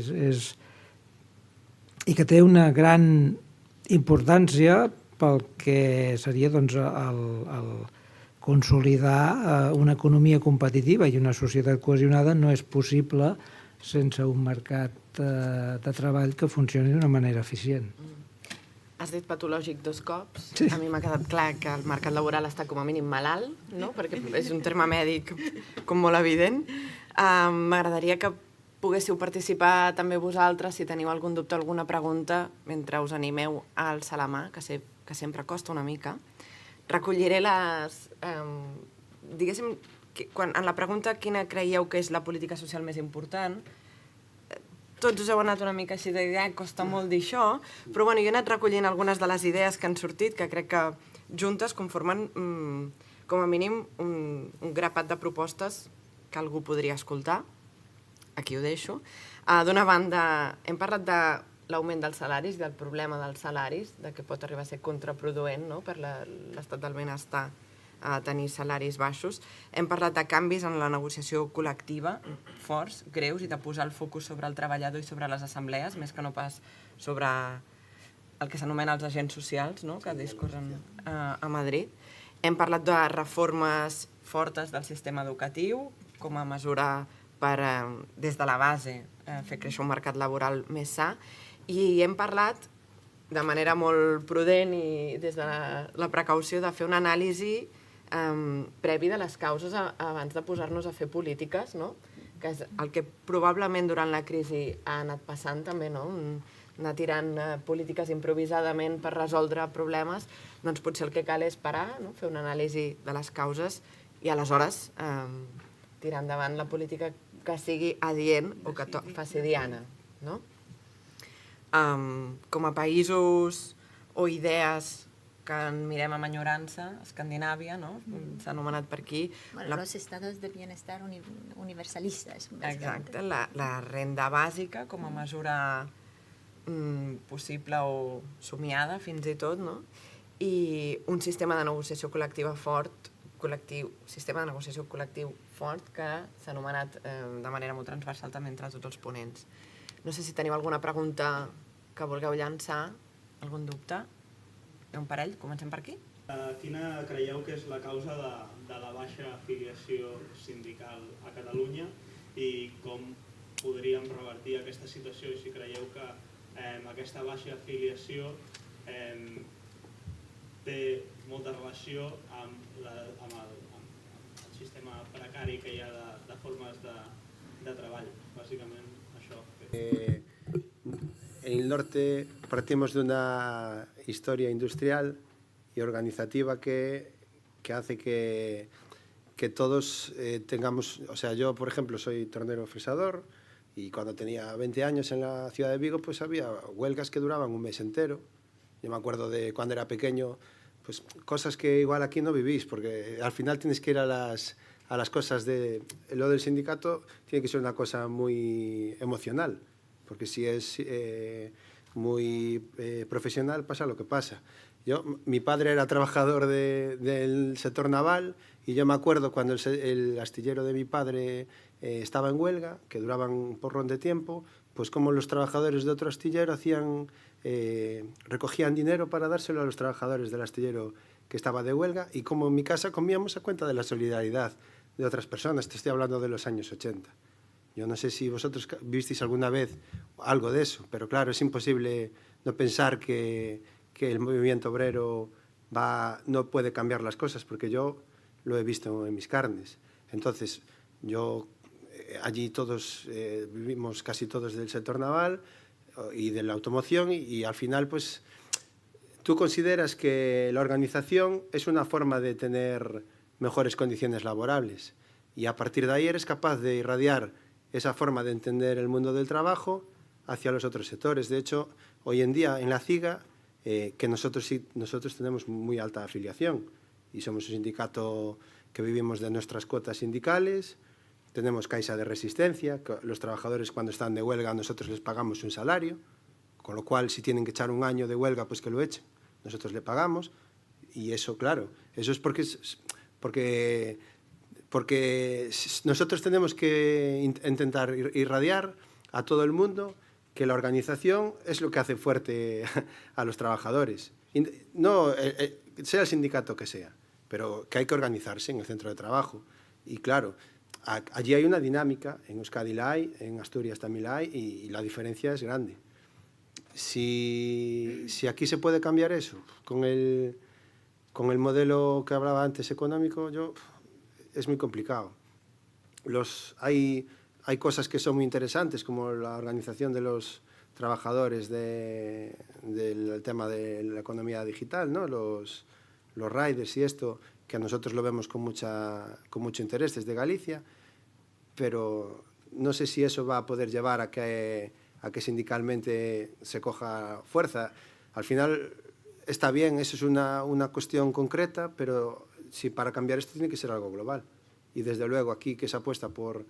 i que té una gran importància pel que seria doncs, el consolidar una economia competitiva, i una societat cohesionada no és possible sense un mercat de treball que funcioni d'una manera eficient. Has dit patològic 2 cops. Sí. A mi m'ha quedat clar que el mercat laboral està com a mínim malalt, no? Perquè és un terme mèdic com molt evident. M'agradaria que poguéssiu participar també vosaltres, si teniu algun dubte o alguna pregunta, mentre us animeu a alçar la mà, que sempre costa una mica. Recolliré les... Diguéssim, en la pregunta quina creieu que és la política social més important, tots us heu anat una mica així de costa molt dir això, però jo he anat recollint algunes de les idees que han sortit, que crec que juntes conformen com a mínim un grapat de propostes que algú podria escoltar. Aquí ho deixo. D'una banda, hem parlat de l'augment dels salaris, del problema dels salaris, de que pot arribar a ser contraproduent per l'estat del benestar a tenir salaris baixos. Hem parlat de canvis en la negociació col·lectiva, forts, greus, i de posar el focus sobre el treballador i sobre les assemblees, més que no pas sobre el que s'anomena els agents socials, que discorren a Madrid. Hem parlat de reformes fortes del sistema educatiu com a mesura per, des de la base, fer créixer un mercat laboral més sa, i hem parlat de manera molt prudent i des de la precaució de fer una anàlisi previ de les causes abans de posar-nos a fer polítiques, no? Que és el que probablement durant la crisi ha anat passant també, no? Anar tirant polítiques improvisadament per resoldre problemes, doncs potser el que cal és parar, no? Fer una anàlisi de les causes i aleshores tirar endavant la política que sigui adient o que faci diana, no? Com a països o idees que en mirem amb enyorança, Escandinàvia, no? S'ha anomenat per aquí. Bueno, los estados de bienestar universalistas, básicamente. Exacte, la renda bàsica com a mesura possible o somiada fins i tot, no? I un sistema de negociació col·lectiva fort, sistema de negociació col·lectiu fort que s'ha anomenat de manera molt transversal també entre tots els ponents. No sé si teniu alguna pregunta que vulgueu llançar, algun dubte? Hi ha un parell, comencem per aquí. Quina creieu que és la causa de la baixa afiliació sindical a Catalunya i com podríem revertir aquesta situació i si creieu que aquesta baixa afiliació té molta relació amb el sistema precari que hi ha de formes de treball, bàsicament això. En el norte partimos de una historia industrial y organizativa que hace que todos tengamos... O sea, yo, por ejemplo, soy tornero fresador y cuando tenía 20 años en la ciudad de Vigo, pues había huelgas que duraban un mes entero. Yo me acuerdo de cuando era pequeño, pues cosas que igual aquí no vivís, porque al final tienes que ir a las cosas de... Lo del sindicato tiene que ser una cosa muy emocional, porque si es muy profesional pasa lo que pasa. Mi padre era trabajador del sector naval y yo me acuerdo cuando el astillero de mi padre estaba en huelga, que duraban un porrón de tiempo, pues como los trabajadores de otro astillero recogían dinero para dárselo a los trabajadores del astillero que estaba de huelga y como en mi casa comíamos a cuenta de la solidaridad de otras personas. Te estoy hablando de los años 80. Yo no sé si vosotros visteis alguna vez algo de eso, pero claro, es imposible no pensar que el movimiento obrero no puede cambiar las cosas, porque yo lo he visto en mis carnes. Entonces, allí todos vivimos casi todos del sector naval y de la automoción y al final, pues, tú consideras que la organización es una forma de tener mejores condiciones laborables y a partir de ahí eres capaz de irradiar esa forma de entender el mundo del trabajo hacia los otros sectores. De hecho, hoy en día en la CIGA, que nosotros tenemos muy alta afiliación y somos un sindicato que vivimos de nuestras cuotas sindicales, tenemos Caixa de Resistencia, que los trabajadores cuando están de huelga nosotros les pagamos un salario, con lo cual si tienen que echar un año de huelga pues que lo echen, nosotros le pagamos y eso, claro, eso es porque nosotros tenemos que intentar irradiar a todo el mundo que la organización es lo que hace fuerte a los trabajadores. No, sea el sindicato que sea, pero que hay que organizarse en el centro de trabajo. Y claro, allí hay una dinámica, en Euskadi la hay, en Asturias también la hay, y la diferencia es grande. Si aquí se puede cambiar eso, con el modelo que hablaba antes económico, es muy complicado. Hay cosas que son muy interesantes, como la organización de los trabajadores del tema de la economía digital, ¿no? Los riders y esto, que a nosotros lo vemos con mucho interés desde Galicia, pero no sé si eso va a poder llevar a que sindicalmente se coja fuerza. Al final está bien, eso es una cuestión concreta, pero si para cambiar esto tiene que ser algo global. Y desde luego aquí que se apuesta por,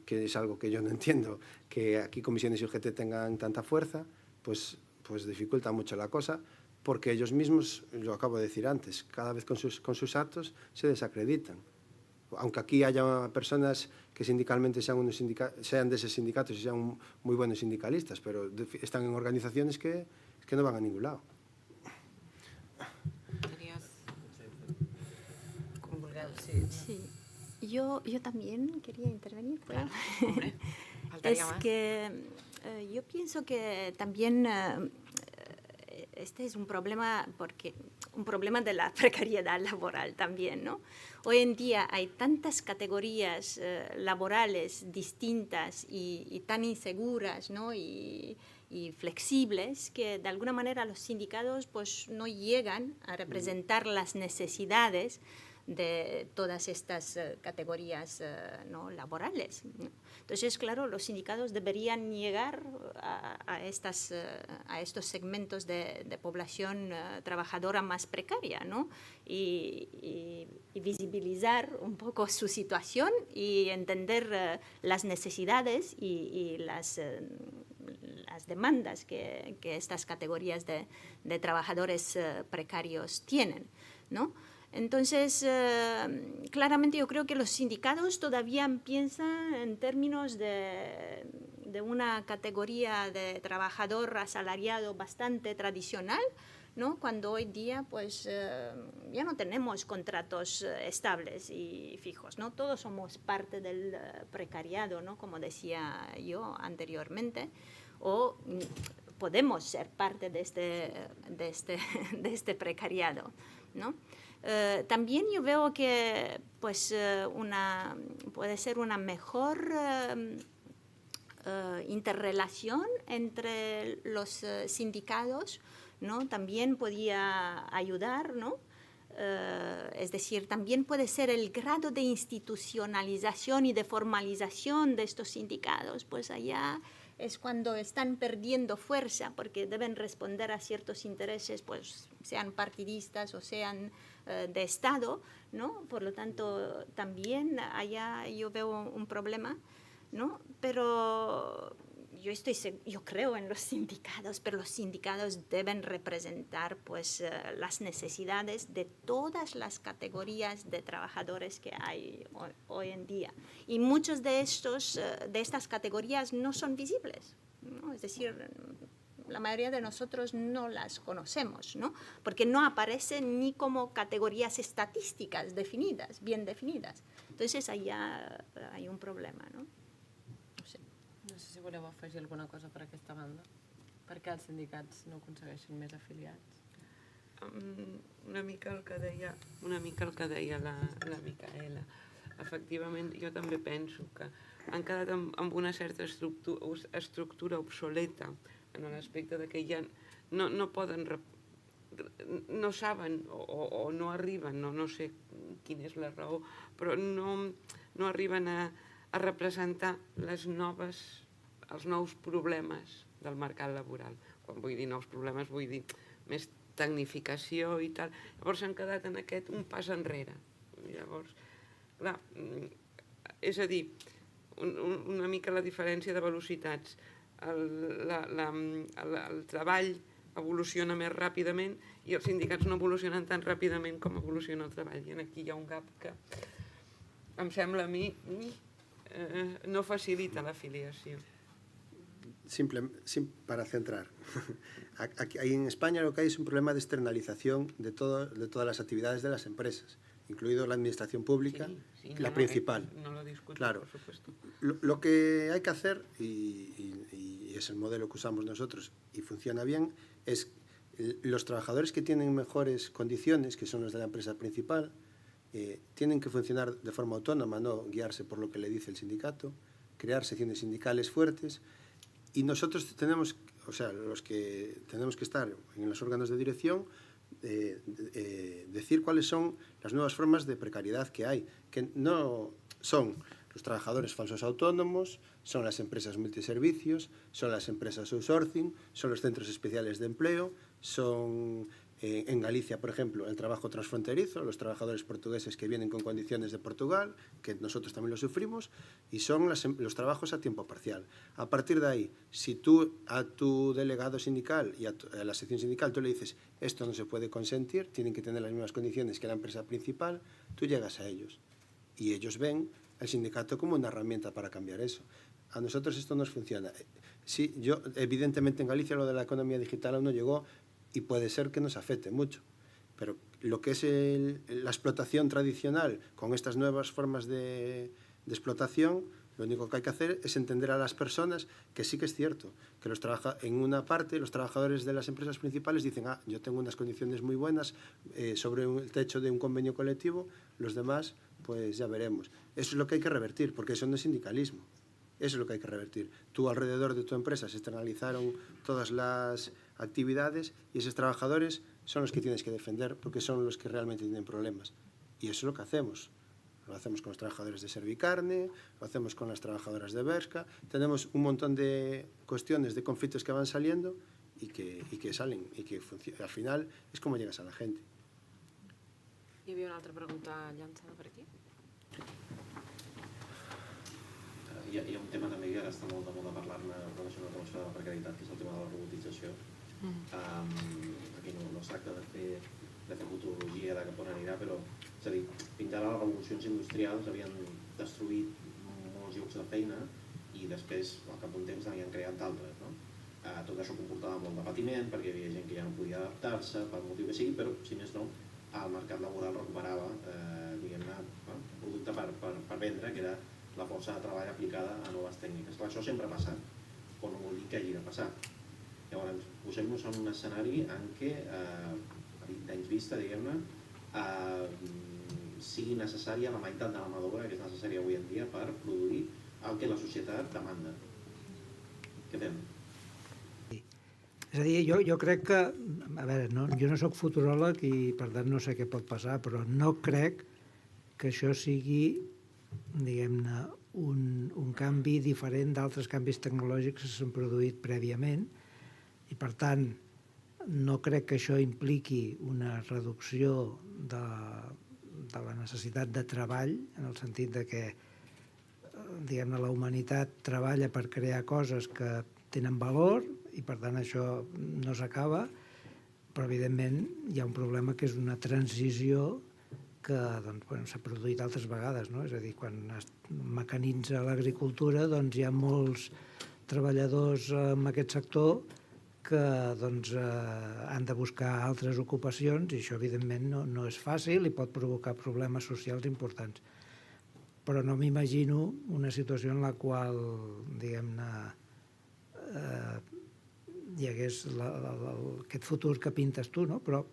que es algo que yo no entiendo, que aquí comisiones y UGT tengan tanta fuerza, pues dificulta mucho la cosa, porque ellos mismos, lo acabo de decir antes, cada vez con sus actos se desacreditan. Aunque aquí haya personas que sindicalmente sean de ese sindicato y sean muy buenos sindicalistas, pero están en organizaciones que no van a ningún lado. Yo también quería intervenir. ¿Puedo? Hombre, faltaría más. Que yo pienso que también este es un problema de la precariedad laboral también, ¿no? Hoy en día hay tantas categorías laborales distintas y tan inseguras, ¿no? y flexibles que de alguna manera los sindicatos pues no llegan a representar las necesidades de todas estas categorías ¿no? laborales, ¿no? Entonces, claro, los sindicatos deberían llegar a estos segmentos de población trabajadora más precaria, ¿no? y visibilizar un poco su situación y entender las necesidades y las demandas que estas categorías de trabajadores precarios tienen, ¿no? Entonces, claramente yo creo que los sindicatos todavía piensan en términos de una categoría de trabajador asalariado bastante tradicional, ¿no? Cuando hoy día pues, ya no tenemos contratos estables y fijos, ¿no? Todos somos parte del precariado, ¿no? Como decía yo anteriormente, o podemos ser parte de este precariado, ¿no? También yo veo que pues, puede ser una mejor interrelación entre los sindicatos, ¿no? También podía ayudar, ¿no? Es decir, también puede ser el grado de institucionalización y de formalización de estos sindicatos, pues allá es cuando están perdiendo fuerza porque deben responder a ciertos intereses, pues sean partidistas o sean de Estado, ¿no? Por lo tanto, también allá yo veo un problema, ¿no? Pero yo creo en los sindicatos, pero los sindicatos deben representar pues, las necesidades de todas las categorías de trabajadores que hay hoy en día. Y muchos de estas categorías no son visibles, ¿no? Es decir, la mayoría de nosotros no las conocemos, ¿no? Porque no aparecen ni como categorías estadísticas definidas, bien definidas. Entonces, allá hay un problema, ¿no? No sé si voleu afegir alguna cosa per aquesta banda. Per què els sindicats no aconsegueixen més afiliats? Una mica el que deia la Micaela. Efectivament, jo també penso que han quedat amb una certa estructura obsoleta en l'aspecte de que ja no poden, no saben o no arriben, no sé quina és la raó, però no arriben a representar els nous problemes del mercat laboral. Quan vull dir nous problemes vull dir més tecnificació i tal. Llavors s'han quedat en aquest un pas enrere. Llavors, clar, és a dir, una mica la diferència de velocitats. El treball evoluciona més ràpidament i els sindicats no evolucionen tan ràpidament com evoluciona el treball. I aquí hi ha un gap que em sembla a mi no facilita la afiliación. Para centrar, aquí en España lo que hay es un problema de externalización de todas las actividades de las empresas, incluido la administración pública, sí, la principal. No lo discuto, claro. Por supuesto. Lo que hay que hacer, y es el modelo que usamos nosotros y funciona bien, es los trabajadores que tienen mejores condiciones, que son los de la empresa principal, tienen que funcionar de forma autónoma, no guiarse por lo que le dice el sindicato, crear secciones sindicales fuertes, y nosotros tenemos, o sea, los que tenemos que estar en los órganos de dirección, decir cuáles son las nuevas formas de precariedad que hay, que no son los trabajadores falsos autónomos, son las empresas multiservicios, son las empresas outsourcing, son los centros especiales de empleo, son en Galicia, por ejemplo, el trabajo transfronterizo, los trabajadores portugueses que vienen con condiciones de Portugal, que nosotros también lo sufrimos, y son los trabajos a tiempo parcial. A partir de ahí, si tú a tu delegado sindical y a la sección sindical tú le dices esto no se puede consentir, tienen que tener las mismas condiciones que la empresa principal, tú llegas a ellos y ellos ven el sindicato como una herramienta para cambiar eso. A nosotros esto nos funciona. Sí, evidentemente en Galicia lo de la economía digital aún no llegó, y puede ser que nos afecte mucho. Pero lo que es la explotación tradicional con estas nuevas formas de explotación, lo único que hay que hacer es entender a las personas que sí que es cierto, que en una parte los trabajadores de las empresas principales dicen, yo tengo unas condiciones muy buenas sobre el techo de un convenio colectivo, los demás pues ya veremos. Eso es lo que hay que revertir, porque eso no es sindicalismo. Eso es lo que hay que revertir. Tú alrededor de tu empresa se externalizaron todas las actividades y esos trabajadores son los que tienes que defender porque son los que realmente tienen problemas. Y eso es lo que hacemos. Lo hacemos con los trabajadores de Servicarne, lo hacemos con las trabajadoras de Bershka. Tenemos un montón de cuestiones, de conflictos que van saliendo y que salen y que al final es como llegas a la gente. Hi havia una altra pregunta llançada per aquí. Hi ha un tema també que ara està molt de moda parlar-ne relacionat amb això de la precarietat, que és el tema de la robotització. Aquí no es tracta de fer futurologia de cap on anirà, però és a dir, fins ara les revolucions industrials havien destruït molts llocs de feina i després, al cap d'un temps, n'havien creat d'altres, no? Tot això comportava molt de patiment, perquè hi havia gent que ja no podia adaptar-se, per motiu que sigui, però, si més no, el mercat laboral recuperava, diguem-ne, un producte per vendre, que era la força de treball aplicada a noves tècniques. Clar, això sempre ha passat, però no vol dir que hagi de passar. Llavors, posem-nos en un escenari en què, a 20 anys vista, diguem-ne, sigui necessària la meitat de la mà d'obra que és necessària avui en dia per produir el que la societat demanda. Què fem? És a dir, jo crec que, a veure, jo no sóc futuròleg i per tant no sé què pot passar, però no crec que això sigui, diguem-ne, un canvi diferent d'altres canvis tecnològics que s'han produït prèviament i per tant no crec que això impliqui una reducció de la necessitat de treball en el sentit de que, diguem-ne, la humanitat treballa per crear coses que tenen valor i per tant això no s'acaba, però evidentment hi ha un problema que és una transició que s'ha produït altres vegades, no? És a dir, quan es mecanitza l'agricultura hi ha molts treballadors en aquest sector que han de buscar altres ocupacions i això evidentment no és fàcil i pot provocar problemes socials importants. Però no m'imagino una situació en la qual, diguem-ne, hi hagués aquest futur que pintes tu, no? Però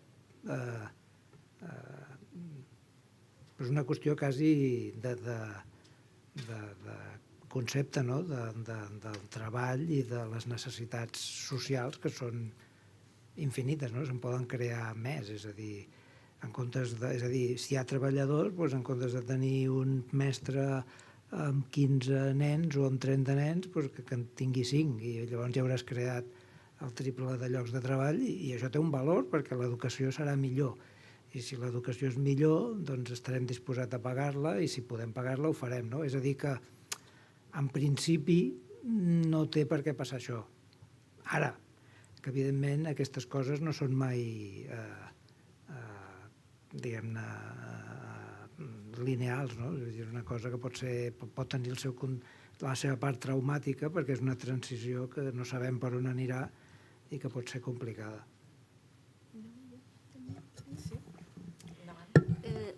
és una qüestió quasi de concepte, no? Del treball i de les necessitats socials que són infinites, no? Se'n poden crear més, és a dir, si hi ha treballadors, en comptes de tenir un mestre amb 15 nens o amb 30 nens, que en tingui 5 i llavors ja hauràs creat el triple de llocs de treball i això té un valor perquè l'educació serà millor. I si l'educació és millor, doncs estarem disposats a pagar-la i si podem pagar-la ho farem, no? És a dir que, en principi, no té per què passar això. Ara, que evidentment aquestes coses no són mai, diguem-ne, lineals, no? És una cosa que pot tenir la seva part traumàtica perquè és una transició que no sabem per on anirà i que pot ser complicada.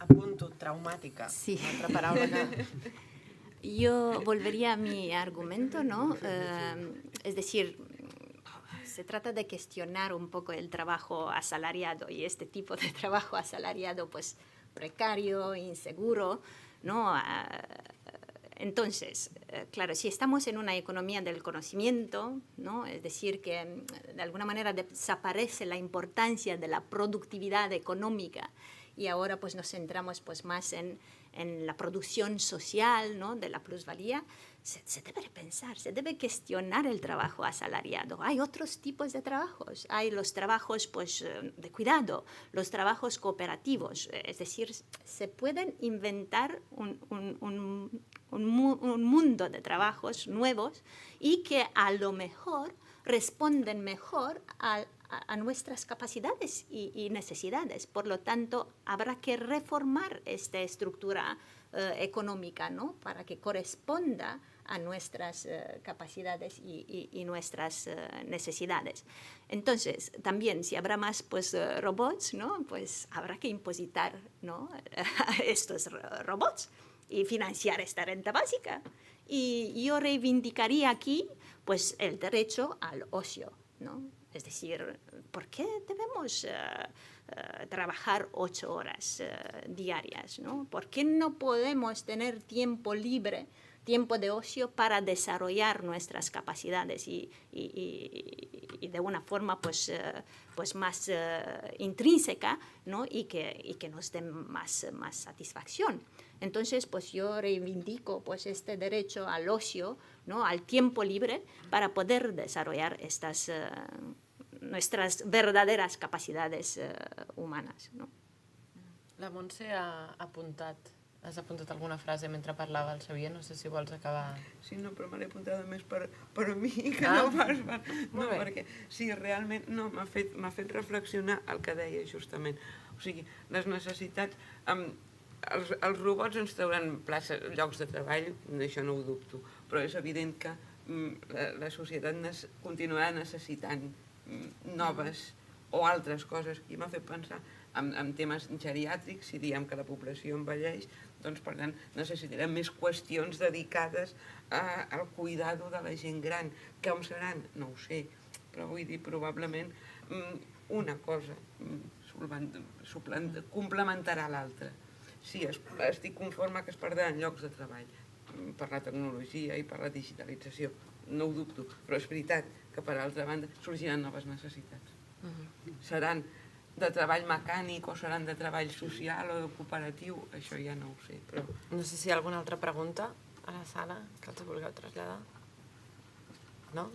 Apunto, traumàtica. Sí. Una altra paraula que... Yo volvería a mi argumento, ¿no? Es decir, se trata de cuestionar un poco el trabajo asalariado y este tipo de trabajo asalariado, pues precario, inseguro, ¿no? Entonces, claro, si estamos en una economía del conocimiento, ¿no? Es decir, que de alguna manera desaparece la importancia de la productividad económica y ahora pues nos centramos pues más en la producción social, ¿no? De la plusvalía, se debe pensar, se debe cuestionar el trabajo asalariado. Hay otros tipos de trabajos, hay los trabajos pues, de cuidado, los trabajos cooperativos, es decir, se pueden inventar un mundo de trabajos nuevos y que a lo mejor responden mejor a nuestras capacidades y necesidades. Por lo tanto, habrá que reformar esta estructura económica, ¿no? Para que corresponda a nuestras capacidades y nuestras necesidades. Entonces, también si habrá más pues, robots, ¿no? Pues habrá que impositar, ¿no? estos robots y financiar esta renta básica. Y yo reivindicaría aquí pues, el derecho al ocio, ¿no? Es decir, ¿por qué debemos trabajar 8 horas diarias, ¿no? ¿Por qué no podemos tener tiempo libre, tiempo de ocio para desarrollar nuestras capacidades y de una forma pues más intrínseca, ¿no? y que nos dé más satisfacción? Entonces, pues yo reivindico pues, este derecho al ocio, ¿no? al tiempo libre, para poder desarrollar estas nuestras verdaderas capacidades humanes. No? La Montse has apuntat alguna frase mentre parlava el Xavier, no sé si vols acabar... Sí, no, però me l'he apuntada més per a mi que no pas per... No, perquè sí, realment no, m'ha fet reflexionar el que deia justament. O sigui, les necessitats... Els robots ens trauran llocs de treball, això no ho dubto, però és evident que la societat continuarà necessitant noves o altres coses. I m'ha fet pensar en temes geriàtrics, si diem que la població envelleix, doncs per tant necessitarem més qüestions dedicades al cuidado de la gent gran. Com seran? No ho sé, però vull dir, probablement una cosa complementarà l'altra. Sí, estic conforme que es perdran llocs de treball per la tecnologia i per la digitalització, no ho dubto, però és veritat que per altra banda sorgiran noves necessitats. Seran de treball mecànic o seran de treball social o de cooperatiu, això ja no ho sé, però... No sé si hi ha alguna altra pregunta a la sala que els vulgueu traslladar. No?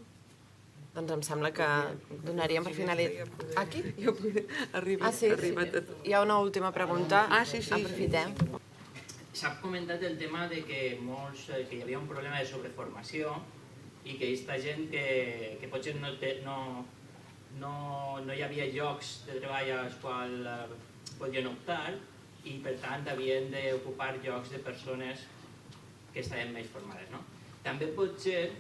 Doncs em sembla que donaríem per finalitzat. Aquí? Jo arriba tot. Hi ha una última pregunta. Sí. Aprofitem. S'ha comentat el tema de que hi havia un problema de sobreformació i que aquesta gent que potser no hi havia llocs de treball als quals podien optar i per tant havien d'ocupar llocs de persones que estaven més formades. També pot ser,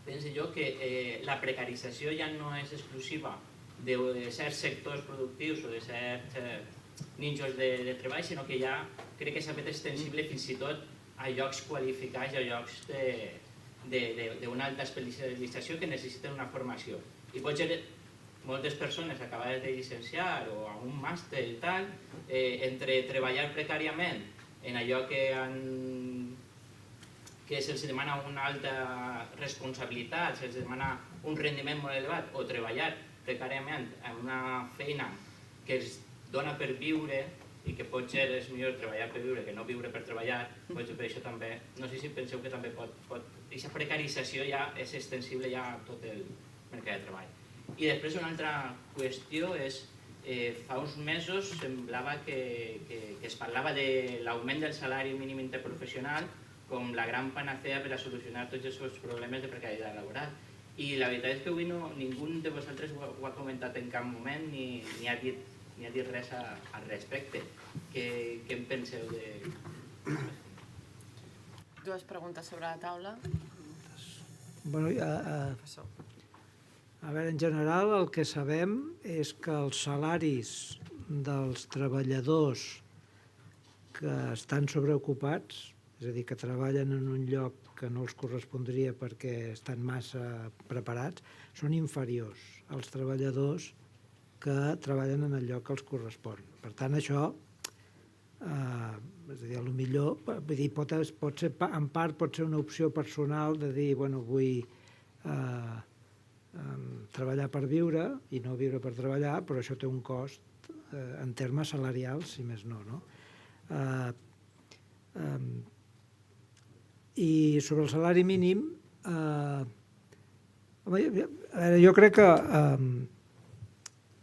penso jo, que la precarització ja no és exclusiva de certs sectors productius o de certs nínxols de treball, sinó que ja crec que s'ha fet extensible fins i tot a llocs qualificats i a llocs d'una alta especialització que necessiten una formació. I pot ser moltes persones acabades de llicenciar o amb un màster i tal, entre treballar precàriament en allò que se'ls demana una alta responsabilitat, se'ls demana un rendiment molt elevat, o treballar precàriament en una feina que els dona per viure i que potser és millor treballar per viure que no viure per treballar, potser per això també, no sé si penseu que també pot... Aquesta precarització ja és extensible ja a tot el mercat de treball. I després una altra qüestió és, fa uns mesos semblava que es parlava de l'augment del salari mínim interprofessional com la gran panacea per a solucionar tots els problemes de precarietat laboral. I la veritat és que avui ningú de vosaltres ho ha comentat en cap moment ni ha dit res al respecte. Què en penseu de... Dues preguntes sobre la taula. Bueno, a veure, en general el que sabem és que els salaris dels treballadors que estan sobreocupats, és a dir, que treballen en un lloc que no els correspondria perquè estan massa preparats, són inferiors als treballadors que treballen en el lloc que els correspon. Per tant, això, és a dir, potser pot ser, en part pot ser una opció personal de dir, bueno, vull treballar per viure i no viure per treballar, però això té un cost en termes salarials, si més no, no? I sobre el salari mínim, jo crec que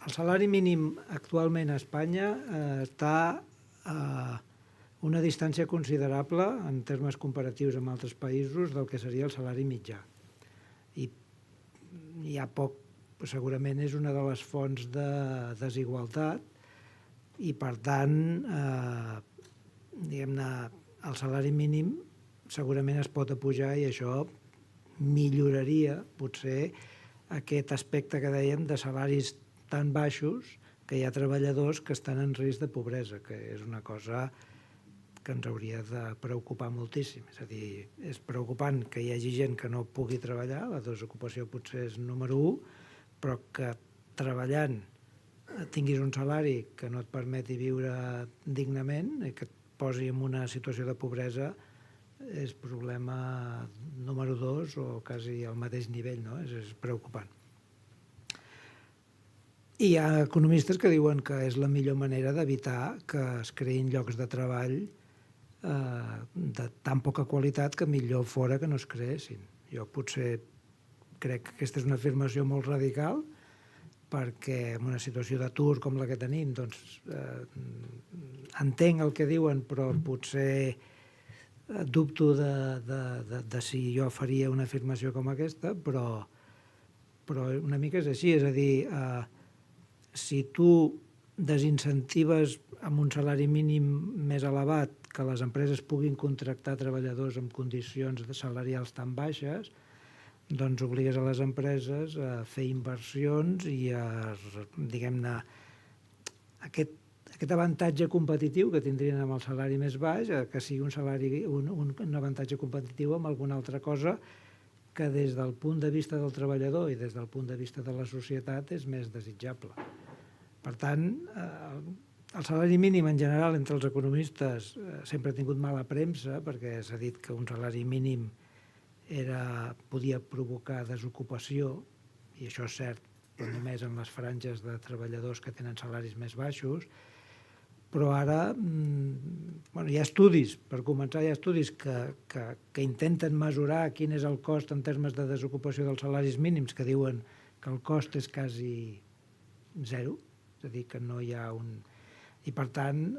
el salari mínim actualment a Espanya està a una distància considerable en termes comparatius amb altres països del que seria el salari mitjà. I hi ha poc, segurament és una de les fonts de desigualtat i per tant, diguem-ne, el salari mínim segurament es pot apujar i això milloraria potser aquest aspecte que dèiem de salaris tan baixos que hi ha treballadors que estan en risc de pobresa, que és una cosa que ens hauria de preocupar moltíssim. És a dir, és preocupant que hi hagi gent que no pugui treballar, la desocupació potser és número 1, però que treballant tinguis un salari que no et permeti viure dignament i que et posi en una situació de pobresa és problema número 2 o quasi al mateix nivell, no? És preocupant. I hi ha economistes que diuen que és la millor manera d'evitar que es creïn llocs de treball de tan poca qualitat que millor fora que no es creessin. Jo potser crec que aquesta és una afirmació molt radical, perquè en una situació d'atur com la que tenim, doncs entenc el que diuen, però potser dubto de si jo faria una afirmació com aquesta, però una mica és així, és a dir, si tu desincentives amb un salari mínim més elevat que les empreses puguin contractar treballadors amb condicions salarials tan baixes, doncs obligues a les empreses a fer inversions i a, diguem-ne, aquest avantatge competitiu que tindrien amb el salari més baix, que sigui un avantatge competitiu amb alguna altra cosa que des del punt de vista del treballador i des del punt de vista de la societat és més desitjable. Per tant, el salari mínim en general entre els economistes sempre ha tingut mala premsa perquè s'ha dit que un salari mínim podia provocar desocupació, i això és cert, però només en les franges de treballadors que tenen salaris més baixos, però ara hi ha estudis, per començar hi ha estudis que intenten mesurar quin és el cost en termes de desocupació dels salaris mínims, que diuen que el cost és quasi zero, és a dir, que no hi ha un... I per tant,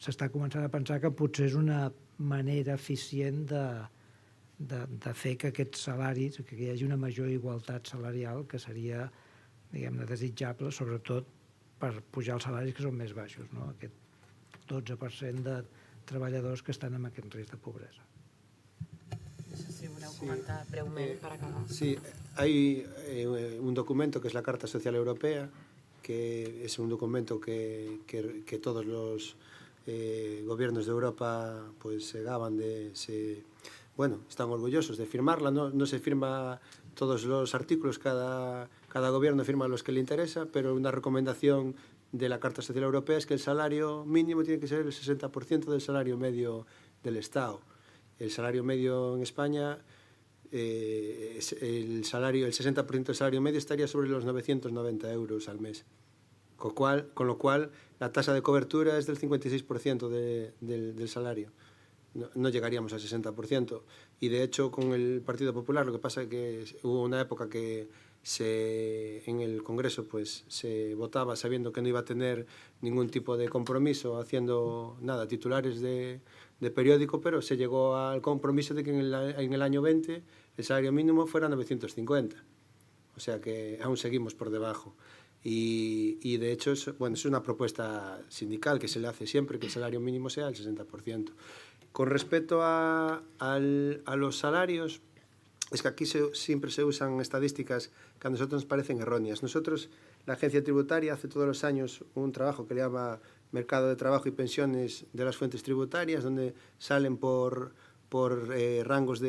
s'està començant a pensar que potser és una manera eficient de fer que aquests salaris, que hi hagi una major igualtat salarial, que seria, diguem-ne, desitjable, sobretot per pujar els salaris que són més baixos, no? Aquest 12% de treballadors que estan en aquest risc de pobresa. No sé si voleu comentar breument per acabar. Sí, hay un documento que es la Carta Social Europea, que es un documento que todos los gobiernos de Europa pues se gaban de... Bueno, están orgullosos de firmarla, no se firma todos los artículos, cada gobierno firma los que le interesa, pero una recomendación de la Carta Social Europea es que el salario mínimo tiene que ser el 60% del salario medio del Estado. El salario medio en España, el 60% del salario medio estaría sobre los 990 euros al mes, con lo cual la tasa de cobertura es del 56% del salario. No llegaríamos al 60%. Y de hecho con el Partido Popular lo que pasa es que hubo una época que en el Congreso pues se votaba sabiendo que no iba a tener ningún tipo de compromiso, haciendo nada, titulares de periódico, pero se llegó al compromiso de que en el año 20 el salario mínimo fuera 950. O sea que aún seguimos por debajo. Y de hecho es una propuesta sindical que se le hace siempre, que el salario mínimo sea el 60%. Con respecto a los salarios, es que aquí siempre se usan estadísticas que a nosotros nos parecen erróneas. Nosotros, la Agencia Tributaria, hace todos los años un trabajo que le llama Mercado de Trabajo y Pensiones de las Fuentes Tributarias, donde salen por rangos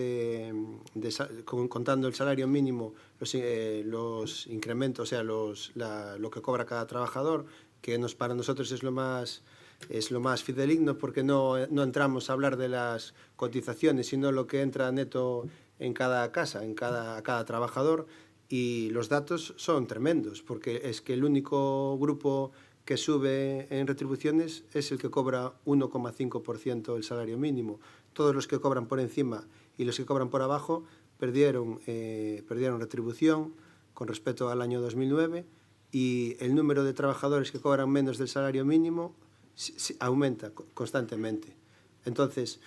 contando el salario mínimo, los incrementos, o sea, lo que cobra cada trabajador, que para nosotros es lo más fidedigno, porque no entramos a hablar de las cotizaciones, sino lo que entra neto en cada casa, a cada trabajador, y los datos son tremendos, porque es que el único grupo que sube en retribuciones es el que cobra 1,5% el salario mínimo. Todos los que cobran por encima y los que cobran por abajo perdieron retribución con respecto al año 2009, y el número de trabajadores que cobran menos del salario mínimo aumenta constantemente. Entonces,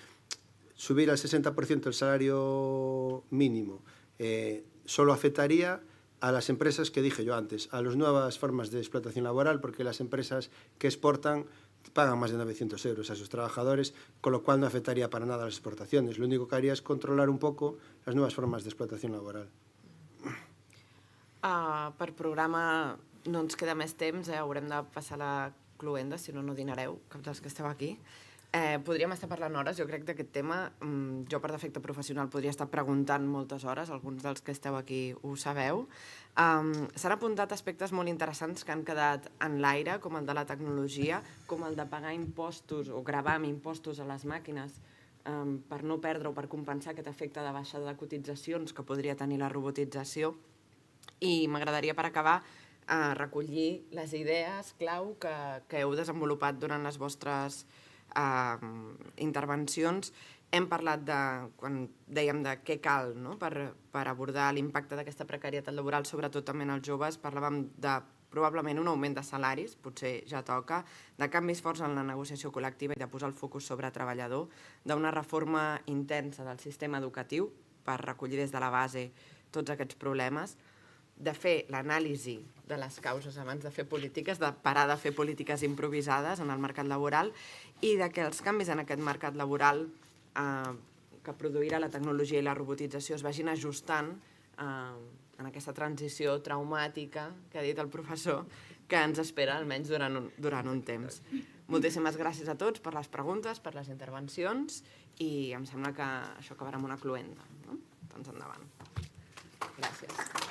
subir al 60% el salario mínimo solo afectaría a las empresas que dije yo antes, a las nuevas formas de explotación laboral, porque las empresas que exportan pagan más de 900 euros a sus trabajadores, con lo cual no afectaría para nada a las exportaciones. Lo único que haría es controlar un poco las nuevas formas de explotación laboral. Per programa no ens queda més temps, haurem de passar la cloenda, si no, no dinareu, cap dels que esteu aquí. Podríem estar parlant hores, jo crec, d'aquest tema. Jo, per defecte professional, podria estar preguntant moltes hores, alguns dels que esteu aquí ho sabeu. S'han apuntat aspectes molt interessants que han quedat en l'aire, com el de la tecnologia, com el de pagar impostos o gravar amb impostos a les màquines per no perdre o per compensar aquest efecte de baixada de cotitzacions que podria tenir la robotització. I m'agradaria, per acabar, recollir les idees clau que heu desenvolupat durant les vostres intervencions. Hem parlat de, quan dèiem de què cal per abordar l'impacte d'aquesta precarietat laboral, sobretot també en els joves, parlàvem de probablement un augment de salaris, potser ja toca, de canvis forts en la negociació col·lectiva i de posar el focus sobre el treballador, d'una reforma intensa del sistema educatiu per recollir des de la base tots aquests problemes, de fer l'anàlisi de les causes abans de fer polítiques, de parar de fer polítiques improvisades en el mercat laboral i de que els canvis en aquest mercat laboral que produirà la tecnologia i la robotització es vagin ajustant en aquesta transició traumàtica que ha dit el professor que ens espera almenys durant un temps. Moltíssimes gràcies a tots per les preguntes, per les intervencions i em sembla que això acabarà amb una cloenda. Doncs endavant. Gràcies.